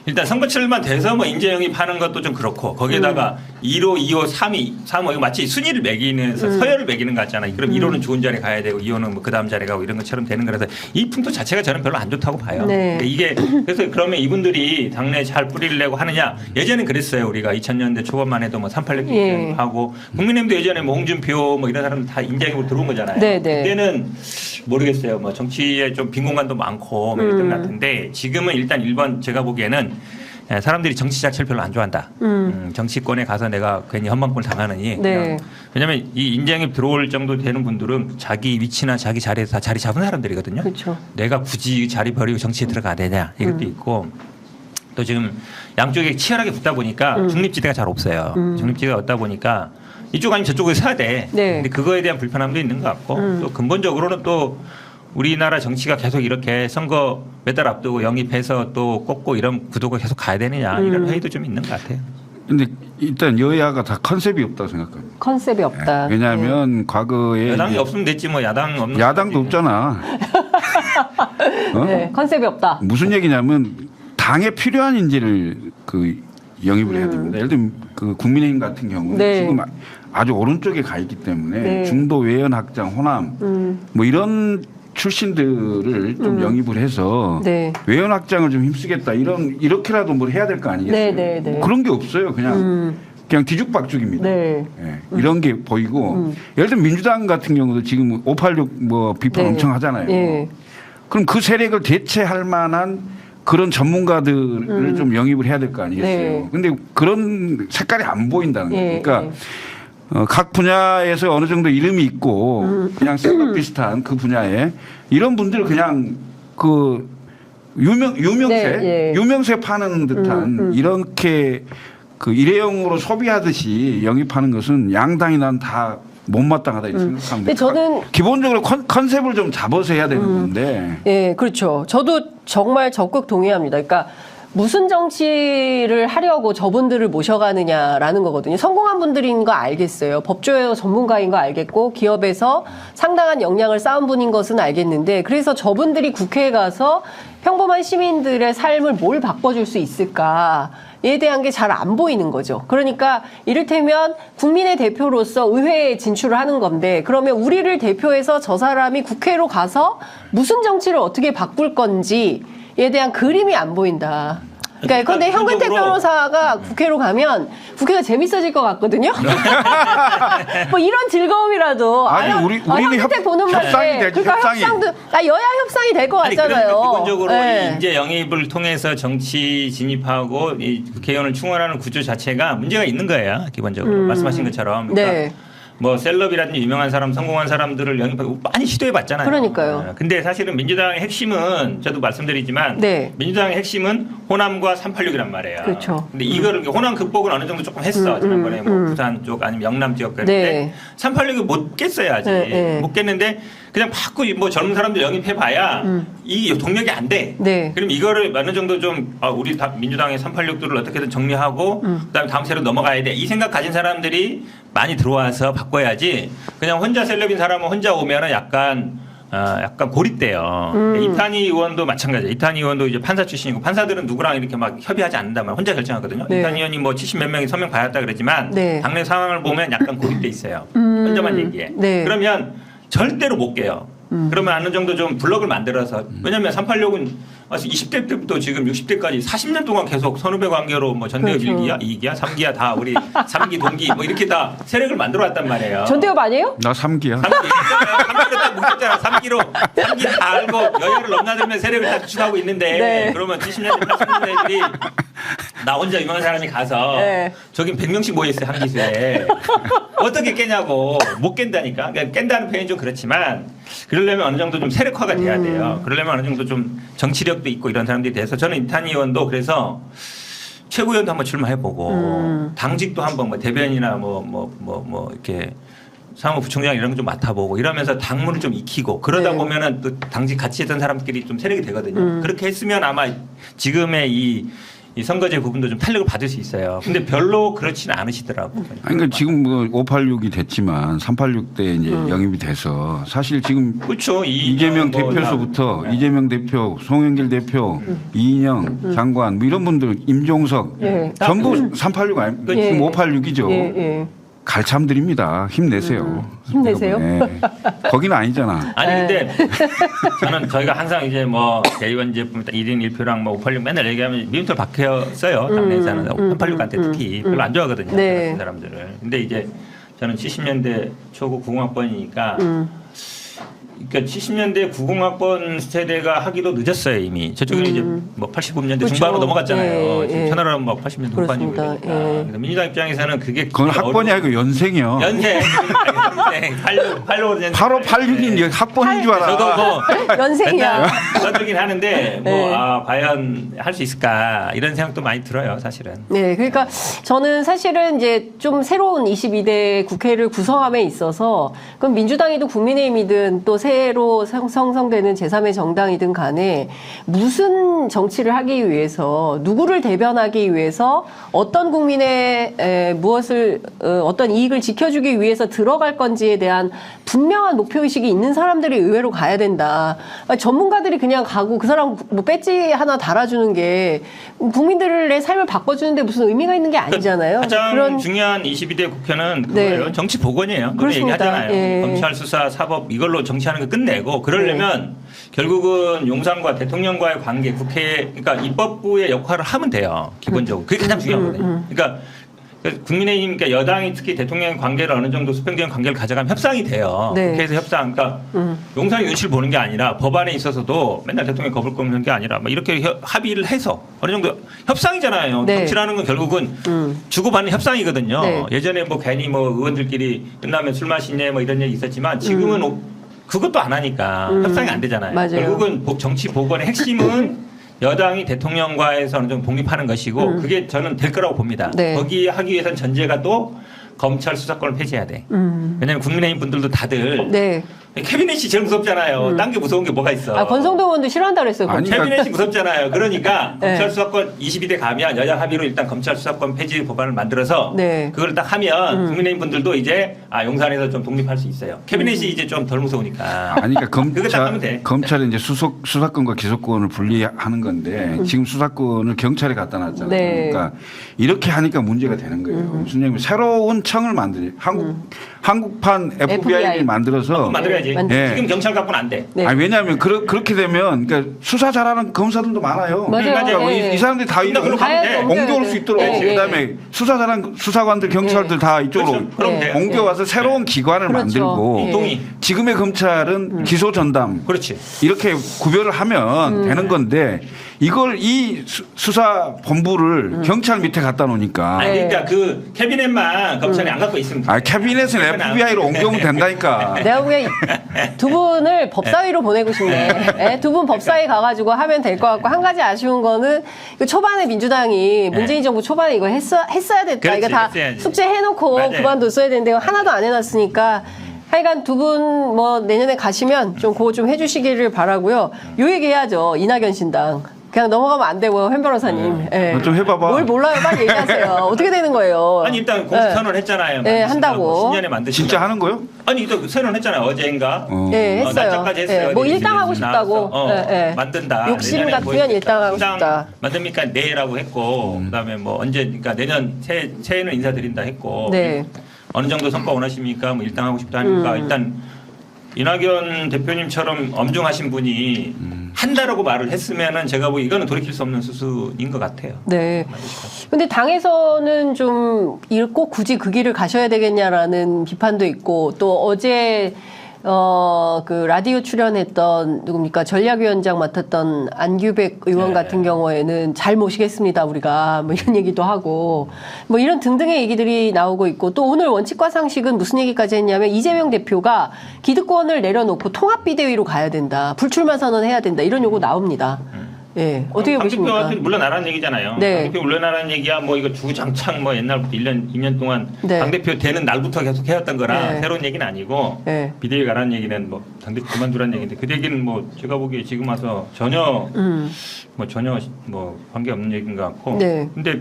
Speaker 3: 일단 선거철만 돼서 뭐 인재 영입하는 것도 좀 그렇고 거기에다가 1호, 2호, 3호 이거 마치 순위를 매기면서 서열을 매기는 것 같잖아요. 그럼 1호는 좋은 자리에 가야 되고 2호는 뭐 그다음 자리에 가고 이런 것처럼 되는 거라서 이 풍토 자체가 저는 별로 안 좋다고 봐요.
Speaker 1: 네.
Speaker 3: 그러니까 이게 그래서 그러면 이분들이 당내에 잘 뿌리를 내고 하느냐 예전엔 그랬어요. 우리가 2000년대 초반만 해도 뭐 386
Speaker 1: 예.
Speaker 3: 하고 국민의힘도 예전에 뭐 홍준표 뭐 이런 사람들 다 인재 영입으로 들어온 거잖아요.
Speaker 1: 네, 네.
Speaker 3: 그때는 모르겠어요. 뭐 정치에 좀 빈 공간도 많고 뭐 이런 것 같은데 지금은 일단 1번 제가 보기에는 사람들이 정치 자체를 별로 안 좋아한다. 정치권에 가서 내가 괜히 험방꾼을 당하느니.
Speaker 1: 네.
Speaker 3: 왜냐하면 이 인재영입 들어올 정도 되는 분들은 자기 위치나 자기 자리에서 다 자리 잡은 사람들이거든요.
Speaker 1: 그렇죠.
Speaker 3: 내가 굳이 자리 버리고 정치에 들어가야 되냐 이것도 있고 또 지금 양쪽에 치열하게 붙다 보니까 중립지대가 잘 없어요. 중립지대가 없다 보니까 이쪽 아니면 저쪽을 사야 돼.
Speaker 1: 네.
Speaker 3: 근데 그거에 대한 불편함도 있는 것 같고 또 근본적으로는 또 우리나라 정치가 계속 이렇게 선거 몇 달 앞두고 영입해서 또 꼽고 이런 구도가 계속 가야 되느냐 이런 회의도 좀 있는 것 같아요.
Speaker 2: 근데 일단 여야가 다 컨셉이 없다고 생각합니다.
Speaker 1: 컨셉이 없다.
Speaker 2: 왜냐하면 과거에
Speaker 3: 여당이
Speaker 2: 이제
Speaker 3: 없으면 됐지 뭐 야당 없는
Speaker 2: 야당도 없잖아.
Speaker 1: 네, 컨셉이 없다.
Speaker 2: 무슨 얘기냐면 당에 필요한 인재를 그 영입을 해야 됩니다. 예를 들면 그 국민의힘 같은 경우는
Speaker 1: 네.
Speaker 2: 지금 아주 오른쪽에 가 있기 때문에
Speaker 1: 네.
Speaker 2: 중도 외연 학장 호남 뭐 이런 출신들을 좀 영입을 해서
Speaker 1: 네.
Speaker 2: 외연 확장을 좀 힘쓰겠다 이렇게라도 뭘 해야 될 거 아니겠어요?
Speaker 1: 네, 네, 네.
Speaker 2: 그런 게 없어요. 그냥 뒤죽박죽입니다.
Speaker 1: 네.
Speaker 2: 예, 이런 게 보이고 예를 들면 민주당 같은 경우도 지금 586 뭐 비판
Speaker 1: 네.
Speaker 2: 엄청 하잖아요.
Speaker 1: 예.
Speaker 2: 그럼 그 세력을 대체할 만한 그런 전문가들을 좀 영입을 해야 될 거 아니겠어요.
Speaker 1: 네.
Speaker 2: 근데 그런 색깔이 안 보인다는 거예요.
Speaker 1: 예,
Speaker 2: 그러니까 각 분야에서 어느 정도 이름이 있고 그냥 셋업 비슷한 그 분야에 이런 분들 그냥 그 유명세
Speaker 1: 네, 예.
Speaker 2: 유명세 파는 듯한 이렇게 그 일회용으로 소비하듯이 영입하는 것은 양당이 난 다 못마땅하다 이렇게 생각합니다.
Speaker 1: 근데 저는
Speaker 2: 기본적으로 컨셉을 좀 잡아서 해야 되는 건데.
Speaker 1: 예, 그렇죠. 저도 정말 적극 동의합니다. 그러니까 무슨 정치를 하려고 저분들을 모셔가느냐라는 거거든요. 성공한 분들인 거 알겠어요. 법조의 전문가인 거 알겠고 기업에서 상당한 역량을 쌓은 분인 것은 알겠는데 그래서 저분들이 국회에 가서 평범한 시민들의 삶을 뭘 바꿔줄 수 있을까에 대한 게 잘 안 보이는 거죠. 그러니까 이를테면 국민의 대표로서 의회에 진출을 하는 건데 그러면 우리를 대표해서 저 사람이 국회로 가서 무슨 정치를 어떻게 바꿀 건지에 대한 그림이 안 보인다. 그러니까 근데 현근택 변호사가 국회로 가면 국회가 재밌어질 것 같거든요. 뭐 이런 즐거움이라도
Speaker 2: 우리는
Speaker 1: 현근택 보는
Speaker 2: 협상이
Speaker 1: 맛에
Speaker 2: 되지,
Speaker 1: 그러니까
Speaker 2: 협상이.
Speaker 1: 협상도 여야 협상이 될 것 같잖아요.
Speaker 3: 그러니까 기본적으로
Speaker 1: 네.
Speaker 3: 인재 영입을 통해서 정치 진입하고 이 국회의원을 충원하는 구조 자체가 문제가 있는 거예요. 기본적으로 말씀하신 것처럼. 그러니까
Speaker 1: 네.
Speaker 3: 뭐 셀럽이라든지 유명한 사람, 성공한 사람들을 영입하고 많이 시도해봤잖아요.
Speaker 1: 그러니까요.
Speaker 3: 근데 사실은 민주당의 핵심은 저도 말씀드리지만
Speaker 1: 네.
Speaker 3: 민주당의 핵심은 호남과 386이란 말이에요.
Speaker 1: 그렇죠.
Speaker 3: 근데 이거를 호남 극복은 어느 정도 조금 했어. 지난번에 뭐 부산 쪽 아니면 영남 지역 갈
Speaker 1: 네.
Speaker 3: 때 386이 못 깼어요 아직.
Speaker 1: 네, 네.
Speaker 3: 못 깼는데 그냥 자꾸 뭐 젊은 사람들 영입해봐야 이 동력이 안 돼.
Speaker 1: 네.
Speaker 3: 그럼 이거를 어느 정도 좀 우리 민주당의 386들을 어떻게든 정리하고 그다음에 다음 세로 넘어가야 돼. 이 생각 가진 사람들이 많이 들어와서 바꿔야지. 그냥 혼자 셀럽인 사람은 혼자 오면은 약간 고립돼요. 이탄희 의원도 마찬가지예요. 이탄희 의원도 이제 판사 출신이고 판사들은 누구랑 이렇게 막 협의하지 않는다면 혼자 결정하거든요.
Speaker 1: 네.
Speaker 3: 이탄희 의원이 뭐 70몇 명이 서명 받았다 그러지만
Speaker 1: 네.
Speaker 3: 당내 상황을 보면 약간 고립돼 있어요. 혼자만 얘기해.
Speaker 1: 네.
Speaker 3: 그러면 절대로 못 깨요. 그러면 어느 정도 좀 블럭을 만들어서 왜냐하면 386은 20대 때부터 지금 60대까지 40년 동안 계속 선후배 관계로 뭐 전대협
Speaker 1: 그렇죠.
Speaker 3: 1기야, 2기야, 3기야 다 우리 3기, 동기 뭐 이렇게 다 세력을 만들어 왔단 말이에요.
Speaker 1: 전대협 아니에요?
Speaker 2: 나 3기야.
Speaker 3: 3기로 딱 묶였잖아. 3기 다 알고 여야를 넘나들면 세력을 다 주축하고 있는데
Speaker 1: 네.
Speaker 3: 그러면 70년대, 80년대 애들이 나 혼자 유명한 사람이 가서
Speaker 1: 네.
Speaker 3: 저긴 100명씩 모여있어요. 한 기수에. 어떻게 깨냐고. 못 깬다니까. 그러니까 깬다는 표현이 좀 그렇지만 그러려면 어느 정도 좀 세력화가 돼야 돼요. 그러려면 어느 정도 좀 정치력도 있고 이런 사람들이 돼서 저는 이탄희 의원도 그래서 최고위원도 한번 출마해보고 당직도 한번 뭐 대변이나 뭐 이렇게 사무부총장 이런 거 좀 맡아보고 이러면서 당무를 좀 익히고 그러다
Speaker 1: 네.
Speaker 3: 보면은 또 당직 같이 했던 사람끼리 좀 세력이 되거든요. 그렇게 했으면 아마 지금의 이 선거제 부분도 좀 탄력을 받을 수 있어요. 근데 별로 그렇지는 않으시더라고요.
Speaker 2: 아니, 그러니까 지금 뭐 586이 됐지만 386 때 이제 영입이 돼서 사실 지금
Speaker 3: 그렇죠.
Speaker 2: 이재명 대표서부터
Speaker 3: 네.
Speaker 2: 이재명 대표, 송영길 대표, 이인영 장관 뭐 이런 분들 임종석
Speaker 1: 예.
Speaker 2: 전부 386 아닙니까?
Speaker 1: 예.
Speaker 2: 지금 586이죠.
Speaker 1: 예, 예.
Speaker 2: 갈참드립니다. 힘내세요.
Speaker 1: 힘내세요?
Speaker 2: 네. 거기는 아니잖아.
Speaker 3: 아니 근데 저는 저희가 항상 이제 뭐 대의원제품 1인 1표랑 뭐 586 맨날 얘기하면 미움털 박혀서요. 당내에서는 586한테 특히 별로 안 좋아하거든요.
Speaker 1: 네.
Speaker 3: 같은 사람들을. 근데 이제 저는 70년대 초고 90학번이니까 그러니까 70년대 90학번 세대가 하기도 늦었어요 이미. 저쪽은 이제 뭐 89년대
Speaker 1: 그렇죠.
Speaker 3: 중반으로 넘어갔잖아요.
Speaker 1: 예,
Speaker 3: 지금
Speaker 1: 예.
Speaker 3: 천하라면 막 80년대 후반이고
Speaker 1: 그렇습니다.
Speaker 3: 그러니까.
Speaker 1: 예.
Speaker 3: 그래서 민주당 입장에서는 그게
Speaker 2: 그건 학번이 아니고 연생이요.
Speaker 3: 연생
Speaker 2: 8586인 학번인 줄 알아.
Speaker 3: 저도 뭐
Speaker 1: 연생이야.
Speaker 3: 떠들긴 하는데 뭐
Speaker 1: 네.
Speaker 3: 과연 할 수 있을까 이런 생각도 많이 들어요 사실은.
Speaker 1: 네, 그러니까 저는 사실은 이제 좀 새로운 22대 국회를 구성함에 있어서 그럼 민주당이든 국민의힘이든 또 새로 형성되는 제3의 정당이든 간에 무슨 정치를 하기 위해서 누구를 대변하기 위해서 어떤 국민의 무엇을 어떤 이익을 지켜주기 위해서 들어갈 건지에 대한 분명한 목표의식이 있는 사람들이 의회로 가야 된다. 전문가들이 그냥 가고 그 사람 뭐 배지 하나 달아주는 게 국민들의 삶을 바꿔주는데 무슨 의미가 있는 게 아니잖아요.
Speaker 3: 가장
Speaker 1: 그런
Speaker 3: 중요한 22대 국회는 그거예요.
Speaker 1: 네.
Speaker 3: 정치 복원이에요.
Speaker 1: 그렇습니다.
Speaker 3: 얘기하잖아요.
Speaker 1: 예.
Speaker 3: 검찰 수사 사법 이걸로 정치하는 거 끝내고 그러려면 결국은 용산과 대통령과의 관계 국회 그러니까 입법부의 역할을 하면 돼요. 기본적으로. 그게 가장 중요하거든요. 그러니까 국민의힘 그러니까 여당이 특히 대통령의 관계를 어느 정도 수평적인 관계를 가져가면 협상이 돼요.
Speaker 1: 네.
Speaker 3: 국회에서 협상. 그러니까 용산의 눈치를 보는 게 아니라 법안에 있어서도 맨날 대통령이 겁을 꺾는 게 아니라 막 이렇게 합의를 해서 어느 정도 협상이잖아요.
Speaker 1: 네.
Speaker 3: 정치라는 건 결국은 주고받는 협상이거든요.
Speaker 1: 네.
Speaker 3: 예전에 뭐 괜히 뭐 의원들끼리 끝나면 술 마시네 뭐 이런 얘기 있었지만 지금은 그것도 안 하니까 협상이 안 되잖아요.
Speaker 1: 맞아요.
Speaker 3: 결국은 정치 복원의 핵심은 여당이 대통령과에서 어느 정도 독립하는 것이고 그게 저는 될 거라고 봅니다.
Speaker 1: 네.
Speaker 3: 거기 하기 위해서는 전제가 또 검찰 수사권을 폐지해야 돼. 왜냐하면 국민의힘 분들도 다들
Speaker 1: 네.
Speaker 3: 캐비넷이 제일 무섭잖아요. 딴 게 무서운 게 뭐가 있어.
Speaker 1: 아, 권성동 의원도 싫어한다 그랬어요.
Speaker 2: 아니,
Speaker 3: 캐비넷이 무섭잖아요. 그러니까
Speaker 1: 네.
Speaker 3: 검찰 수사권 22대 가면 여야 합의로 일단 검찰 수사권 폐지 법안을 만들어서
Speaker 1: 네.
Speaker 3: 그걸 딱 하면 국민의힘 분들도 이제 용산에서 좀 독립할 수 있어요. 캐비넷이 이제 좀 덜 무서우니까.
Speaker 2: 아니, 그러니까
Speaker 3: 그거 딱 하면 돼.
Speaker 2: 검찰이 이제 수사권과 기소권을 분리하는 건데 지금 수사권을 경찰에 갖다 놨잖아요.
Speaker 1: 네.
Speaker 2: 그러니까 이렇게 하니까 문제가 되는 거예요. 무슨 얘기냐면 새로운 청을 만들어요. 한국판 FBI를 만들어서
Speaker 3: 만들어야지.
Speaker 2: 예.
Speaker 3: 지금 경찰 갖고는 안 돼.
Speaker 1: 네.
Speaker 2: 아니, 왜냐하면 그렇게 되면 그러니까 수사 잘하는 검사들도 많아요.
Speaker 1: 맞아요.
Speaker 3: 맞아요.
Speaker 2: 그러니까
Speaker 1: 예.
Speaker 2: 이 사람들이 다
Speaker 3: 그러니까 그걸로 가면 돼.
Speaker 2: 옮겨올 수 있도록
Speaker 1: 예, 예.
Speaker 2: 그다음에 수사 잘하는 수사관들 경찰들 다 이쪽으로
Speaker 3: 그렇죠. 그럼 돼.
Speaker 2: 옮겨와서 새로운 기관을
Speaker 1: 그렇죠.
Speaker 2: 만들고
Speaker 1: 예.
Speaker 3: 동의.
Speaker 2: 지금의 검찰은 기소 전담
Speaker 3: 그렇지.
Speaker 2: 이렇게 구별을 하면 되는 건데 이걸 이 수사 본부를 경찰 밑에 갖다 놓으니까
Speaker 3: 아니 그러니까 그 캐비넷만 검찰이 안 갖고 있으면 돼.
Speaker 2: 캐비넷은 FBI로 옮겨오면 된다니까.
Speaker 1: 내가 보기엔 두 분을 법사위로 보내고 싶네. 예, 두 분 법사위 가가지고 하면 될 것 같고 한 가지 아쉬운 거는 이거 초반에 민주당이 문재인 정부 초반에 이거 했어야 됐다.
Speaker 3: 그렇지,
Speaker 1: 이거 다
Speaker 3: 했어야지.
Speaker 1: 숙제 해놓고
Speaker 3: 맞아요.
Speaker 1: 그만뒀어야 되는데 하나도 안 해놨으니까 하여간 두 분 뭐 내년에 가시면 좀 그거 좀 해주시기를 바라고요. 요 얘기 해야죠. 이낙연 신당. 그냥 넘어가면 안 되고요, 현 변호사님. 예.
Speaker 2: 좀 해봐봐.
Speaker 1: 뭘 몰라요, 빨리 얘기하세요. 어떻게 되는 거예요?
Speaker 3: 아니 일단 공식 선언을 했잖아요.
Speaker 1: 네, 한다고.
Speaker 3: 신년에 만드신
Speaker 2: 진짜 하는 거요?
Speaker 3: 아니 또 선언했잖아요. 어제인가.
Speaker 1: 예, 했어요.
Speaker 3: 날짜까지 했어요.
Speaker 1: 예, 뭐 일당하고 싶다고.
Speaker 3: 나와서.
Speaker 1: 예, 예.
Speaker 3: 만든다.
Speaker 1: 욕심
Speaker 3: 내년에
Speaker 1: 같으면
Speaker 3: 뭐
Speaker 1: 일당하고
Speaker 3: 신당
Speaker 1: 싶다.
Speaker 3: 만듭니까 내라고 했고 그다음에 뭐 언제 그러니까 내년 새해는 인사드린다 했고
Speaker 1: 네.
Speaker 3: 어느 정도 성과 원하십니까? 뭐 일당하고 싶다 하니까 일단 이낙연 대표님처럼 엄중하신 분이 한다라고 말을 했으면은 제가 보기 이거는 돌이킬 수 없는 수순인 것 같아요.
Speaker 1: 네. 근데 당에서는 좀 꼭 굳이 그 길을 가셔야 되겠냐라는 비판도 있고 또 어제 그 라디오 출연했던 누굽니까 전략위원장 맡았던 안규백 의원
Speaker 3: 네.
Speaker 1: 같은 경우에는 잘 모시겠습니다 우리가 뭐 이런 얘기도 하고 뭐 이런 등등의 얘기들이 나오고 있고 또 오늘 원칙과 상식은 무슨 얘기까지 했냐면 이재명 대표가 기득권을 내려놓고 통합비대위로 가야 된다 불출마 선언해야 된다 이런 요구 나옵니다. 예 어떻게 보십니까?
Speaker 3: 당대표한테 물러나라는 얘기잖아요.
Speaker 1: 네.
Speaker 3: 당대표 물러나라는 얘기야 뭐 이거 주구장창 뭐 옛날부터 1년, 2년 동안
Speaker 1: 네.
Speaker 3: 당대표 되는 날부터 계속 해왔던 거라
Speaker 1: 네.
Speaker 3: 새로운 얘기는 아니고
Speaker 1: 네.
Speaker 3: 비대위 가라는 얘기는 뭐 당대표 그만두라는 얘기인데 그 얘기는 뭐 제가 보기에 지금 와서 전혀 뭐 관계없는 얘기인 것 같고
Speaker 1: 네.
Speaker 3: 근데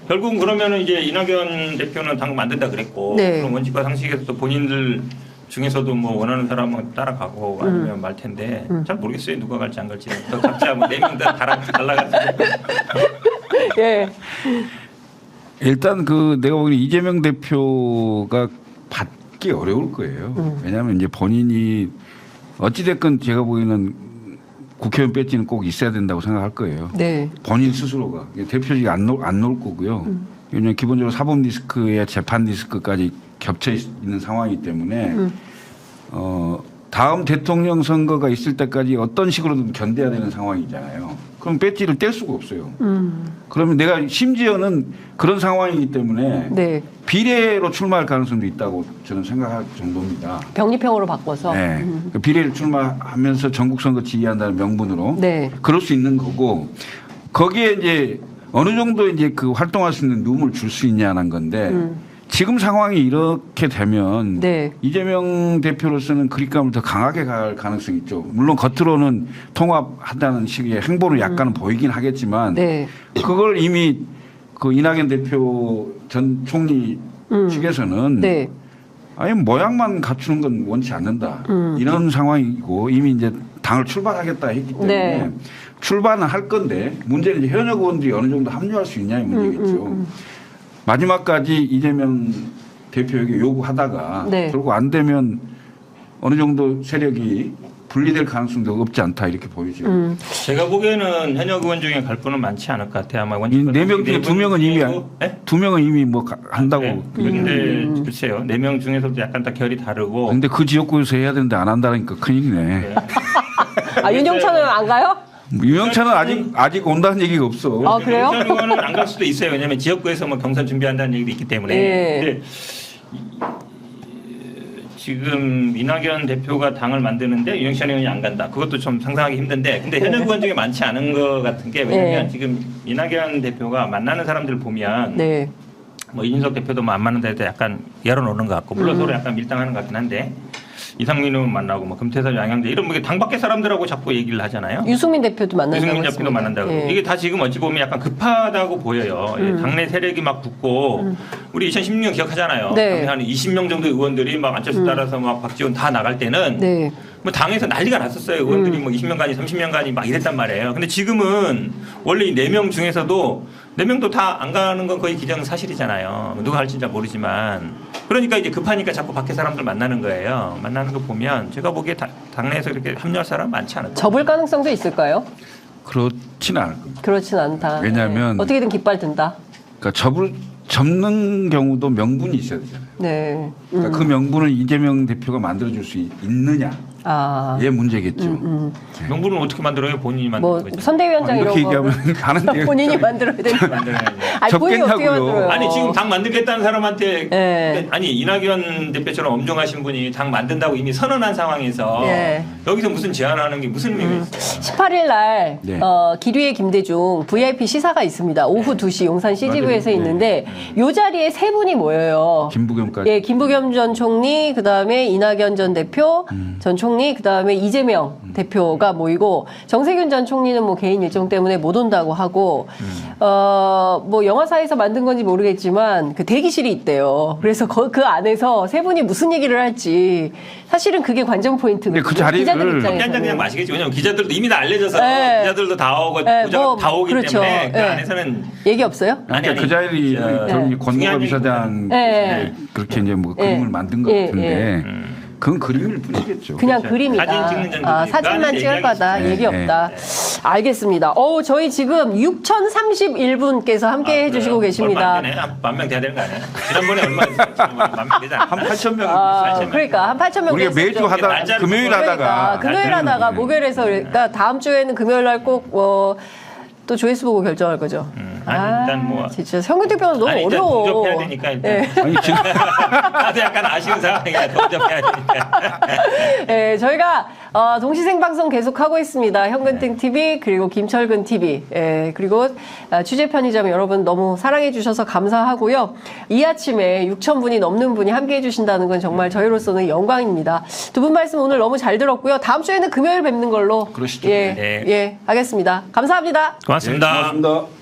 Speaker 3: 결국은 그러면은 이제 이낙연 대표는 당 만든다 그랬고
Speaker 1: 네.
Speaker 3: 그럼 원칙과 상식에서 또 본인들 중에서도 뭐 원하는 사람은 따라가고 아니면 말 텐데 잘 모르겠어요 누가 갈지 안 갈지 또 각자 뭐 4명 다 달라가지고
Speaker 1: 예.
Speaker 2: 일단 내가 보기엔 이재명 대표가 받기 어려울 거예요. 왜냐하면 이제 본인이 어찌됐건 제가 보기에는 국회의원 배지는 꼭 있어야 된다고 생각할 거예요.
Speaker 1: 네.
Speaker 2: 본인 스스로가 대표직이 안 놓을 거고요. 왜냐하면 기본적으로 사법 리스크에 재판 리스크까지 겹쳐 있는 상황이기 때문에 다음 대통령 선거가 있을 때까지 어떤 식으로든 견뎌야 되는 상황이잖아요. 그럼 배지를 뗄 수가 없어요. 그러면 내가 심지어는 그런 상황이기 때문에
Speaker 1: 네.
Speaker 2: 비례로 출마할 가능성도 있다고 저는 생각할 정도입니다.
Speaker 1: 병립형으로 바꿔서.
Speaker 2: 네. 그 비례를 출마하면서 전국 선거 지휘한다는 명분으로
Speaker 1: 네.
Speaker 2: 그럴 수 있는 거고 거기에 이제 어느 정도 이제 그 활동할 수 있는 룸을 줄 수 있냐는 건데 지금 상황이 이렇게 되면
Speaker 1: 네.
Speaker 2: 이재명 대표로서는 그립감을 더 강하게 갈 가능성이 있죠. 물론 겉으로는 통합한다는 식의 행보를 약간은 보이긴 하겠지만
Speaker 1: 네.
Speaker 2: 그걸 이미 그 이낙연 대표 전 총리 측에서는
Speaker 1: 네.
Speaker 2: 아니 모양만 갖추는 건 원치 않는다. 이런 상황이고 이미 이제 당을 출발하겠다 했기 때문에
Speaker 1: 네.
Speaker 2: 출발은 할 건데 문제는 이제 현역 의원들이 어느 정도 합류할 수 있냐의 문제겠죠. 마지막까지 이재명 대표에게 요구하다가
Speaker 1: 네.
Speaker 2: 결국 안 되면 어느 정도 세력이 분리될 가능성도 없지 않다 이렇게 보이죠.
Speaker 3: 제가 보기에는 현역 의원 중에 갈 분은 많지 않을 것 같아요. 아마
Speaker 2: 이 4명 중에 2명은 이미
Speaker 3: 네?
Speaker 2: 2명은 이미 뭐 한다고.
Speaker 3: 네. 그런데 글쎄요. 4명 중에서도 약간 다 결이 다르고
Speaker 2: 근데 그 지역구에서 해야 되는데 안 한다니까 큰일이네.
Speaker 1: 아, 윤영찬은 안 가요?
Speaker 2: 유영찬은 아직 온다는 얘기가 없어.
Speaker 1: 아, 그래요?
Speaker 3: 경선 의원은 안 갈 수도 있어요. 왜냐하면 지역구에서 뭐 경선 준비한다는 얘기도 있기 때문에.
Speaker 1: 네.
Speaker 3: 근데 지금 이낙연 대표가 당을 만드는데 유영찬 의원이 안 간다. 그것도 좀 상상하기 힘든데 근데 현역 의원 중에 많지 않은 것 같은 게 왜냐하면
Speaker 1: 네.
Speaker 3: 지금 이낙연 대표가 만나는 사람들 보면
Speaker 1: 네.
Speaker 3: 뭐 이준석 대표도 뭐 안 맞는 데도 약간 열어놓는 것 같고 물론 서로 약간 밀당하는 것 같긴 한데 이상민 의원 만나고 뭐 금태섭 양양대 이런 뭐 당 밖의 사람들하고 자꾸 얘기를 하잖아요.
Speaker 1: 유승민 대표도 만난다고
Speaker 3: 유승민
Speaker 1: 했습니다.
Speaker 3: 대표도 만난다고.
Speaker 1: 예.
Speaker 3: 이게 다 지금 어찌 보면 약간 급하다고 보여요. 예, 당내 세력이 막 붙고 우리 2016년 기억하잖아요.
Speaker 1: 네.
Speaker 3: 당내 한 20명 정도 의원들이 막 안철수 따라서 막 박지원 다 나갈 때는
Speaker 1: 네.
Speaker 3: 뭐 당에서 난리가 났었어요. 의원들이 뭐 20년간이 30년간이 막 이랬단 말이에요. 근데 지금은 원래 이 4명 중에서도 4명도 다 안 가는 건 거의 기정사실이잖아요. 누가 할지 잘 모르지만. 그러니까 이제 급하니까 자꾸 밖에 사람들 만나는 거예요. 만나는 거 보면 제가 보기에 당내에서 그렇게 합류할 사람 많지 않을 거예요.
Speaker 1: 접을 가능성도 있을까요?
Speaker 2: 그렇지는 않을 겁니다.
Speaker 1: 그렇진 않다.
Speaker 2: 왜냐하면-
Speaker 1: 네. 어떻게든 깃발 든다.
Speaker 2: 그러니까 접는 경우도 명분이 있어야 되잖아요.
Speaker 1: 네.
Speaker 2: 그러니까 그 명분을 이재명 대표가 만들어줄 수 있느냐.
Speaker 1: 아.
Speaker 2: 이게 문제겠죠.
Speaker 3: 명분은 어떻게 만들어요? 본인이 만드는
Speaker 1: 뭐
Speaker 3: 거죠.
Speaker 1: 선대위원장
Speaker 2: 이렇게
Speaker 1: 이런 거
Speaker 2: 얘기하면 가는데요.
Speaker 1: 본인이 만들어야 되는.
Speaker 3: 만들어야지.
Speaker 1: 아니, 본인이 어떻게
Speaker 2: 적겠냐고요.
Speaker 1: 만들어요?
Speaker 3: 아니 지금 당 만들겠다는 사람한테
Speaker 1: 네.
Speaker 3: 아니 이낙연 대표처럼 엄정하신 분이 당 만든다고 이미 선언한 상황에서
Speaker 1: 네.
Speaker 3: 여기서 무슨 제안하는 게 무슨 의미가 있어요?
Speaker 1: 18일 날
Speaker 2: 네.
Speaker 1: 기류의 김대중 VIP 시사가 있습니다. 오후 2시 용산 CGV에서
Speaker 2: 맞아요.
Speaker 1: 있는데 요 자리에 세 분이 모여요.
Speaker 2: 김부겸까지.
Speaker 1: 예, 김부겸 전 총리, 그다음에 이낙연 전 대표, 전 총리, 그다음에 이재명 대표가 모이고 정세균 전 총리는 뭐 개인 일정 때문에 못 온다고 하고 뭐 영화사에서 만든 건지 모르겠지만 그 대기실이 있대요. 그래서 그 안에서 세 분이 무슨 얘기를 할지 사실은 그게 관전 포인트거든요.
Speaker 2: 근데 그 자리를
Speaker 1: 기자들
Speaker 3: 커피
Speaker 1: 입장에서는.
Speaker 3: 한잔 그냥 마시겠지. 왜냐면 기자들도 이미 다 알려져서
Speaker 1: 네.
Speaker 3: 기자들도 다 오고
Speaker 1: 네,
Speaker 3: 보자가
Speaker 1: 뭐,
Speaker 3: 다 오기
Speaker 1: 그렇죠.
Speaker 3: 때문에 그
Speaker 1: 네.
Speaker 3: 안에서는
Speaker 1: 얘기 없어요?
Speaker 3: 아니,
Speaker 2: 그 자리
Speaker 3: 저,
Speaker 2: 저기 권고가
Speaker 3: 중요한
Speaker 2: 비서장
Speaker 1: 네.
Speaker 2: 그렇게 이제 뭐
Speaker 1: 네.
Speaker 2: 그림을 만든 것
Speaker 1: 네.
Speaker 2: 같은데 그건 그림일 뿐이겠죠.
Speaker 1: 그냥
Speaker 3: 그렇죠.
Speaker 1: 그림이다.
Speaker 3: 사진 찍는 정도니까
Speaker 1: 아, 사진만
Speaker 3: 얘기하기
Speaker 1: 찍을 거다.
Speaker 2: 쉽지.
Speaker 1: 얘기
Speaker 2: 네,
Speaker 1: 없다. 알겠습니다. 저희 지금 6,031분께서 함께 해주시고 계십니다.
Speaker 3: 만명 돼야 되는 거 아니에요? 지난번에 얼마 있었어요? 만명 되잖아.
Speaker 2: 한 8천 명.
Speaker 1: 그러니까 한 8,000명
Speaker 2: 우리가 매주 하다
Speaker 3: 날짜를
Speaker 2: 금요일
Speaker 3: 바꿔야
Speaker 2: 하다가
Speaker 1: 금요일 하다가 목요일에서 그러니까 다음 주에는 금요일 날 꼭 또 조회수 보고 결정할 거죠.
Speaker 3: 아니, 일단 뭐
Speaker 1: 진짜 현근 대표는 너무
Speaker 3: 아니, 일단
Speaker 1: 어려워.
Speaker 3: 동접해야 되니까 일단.
Speaker 1: 네.
Speaker 2: 아니 지금
Speaker 3: 나도 약간 아쉬운 상황이야. 동접해야 되니까.
Speaker 1: 네, 저희가 동시생 방송 계속 하고 있습니다. 현근땡 TV 그리고 김철근 TV 그리고 취재 편의점 여러분 너무 사랑해 주셔서 감사하고요. 이 아침에 6,000분이 넘는 분이 함께해 주신다는 건 정말 저희로서는 영광입니다. 두 분 말씀 오늘 너무 잘 들었고요. 다음 주에는 금요일 뵙는 걸로
Speaker 2: 그러시죠.
Speaker 1: 예,
Speaker 3: 네.
Speaker 1: 예, 하겠습니다. 감사합니다.
Speaker 3: 고맙습니다.
Speaker 2: 고맙습니다.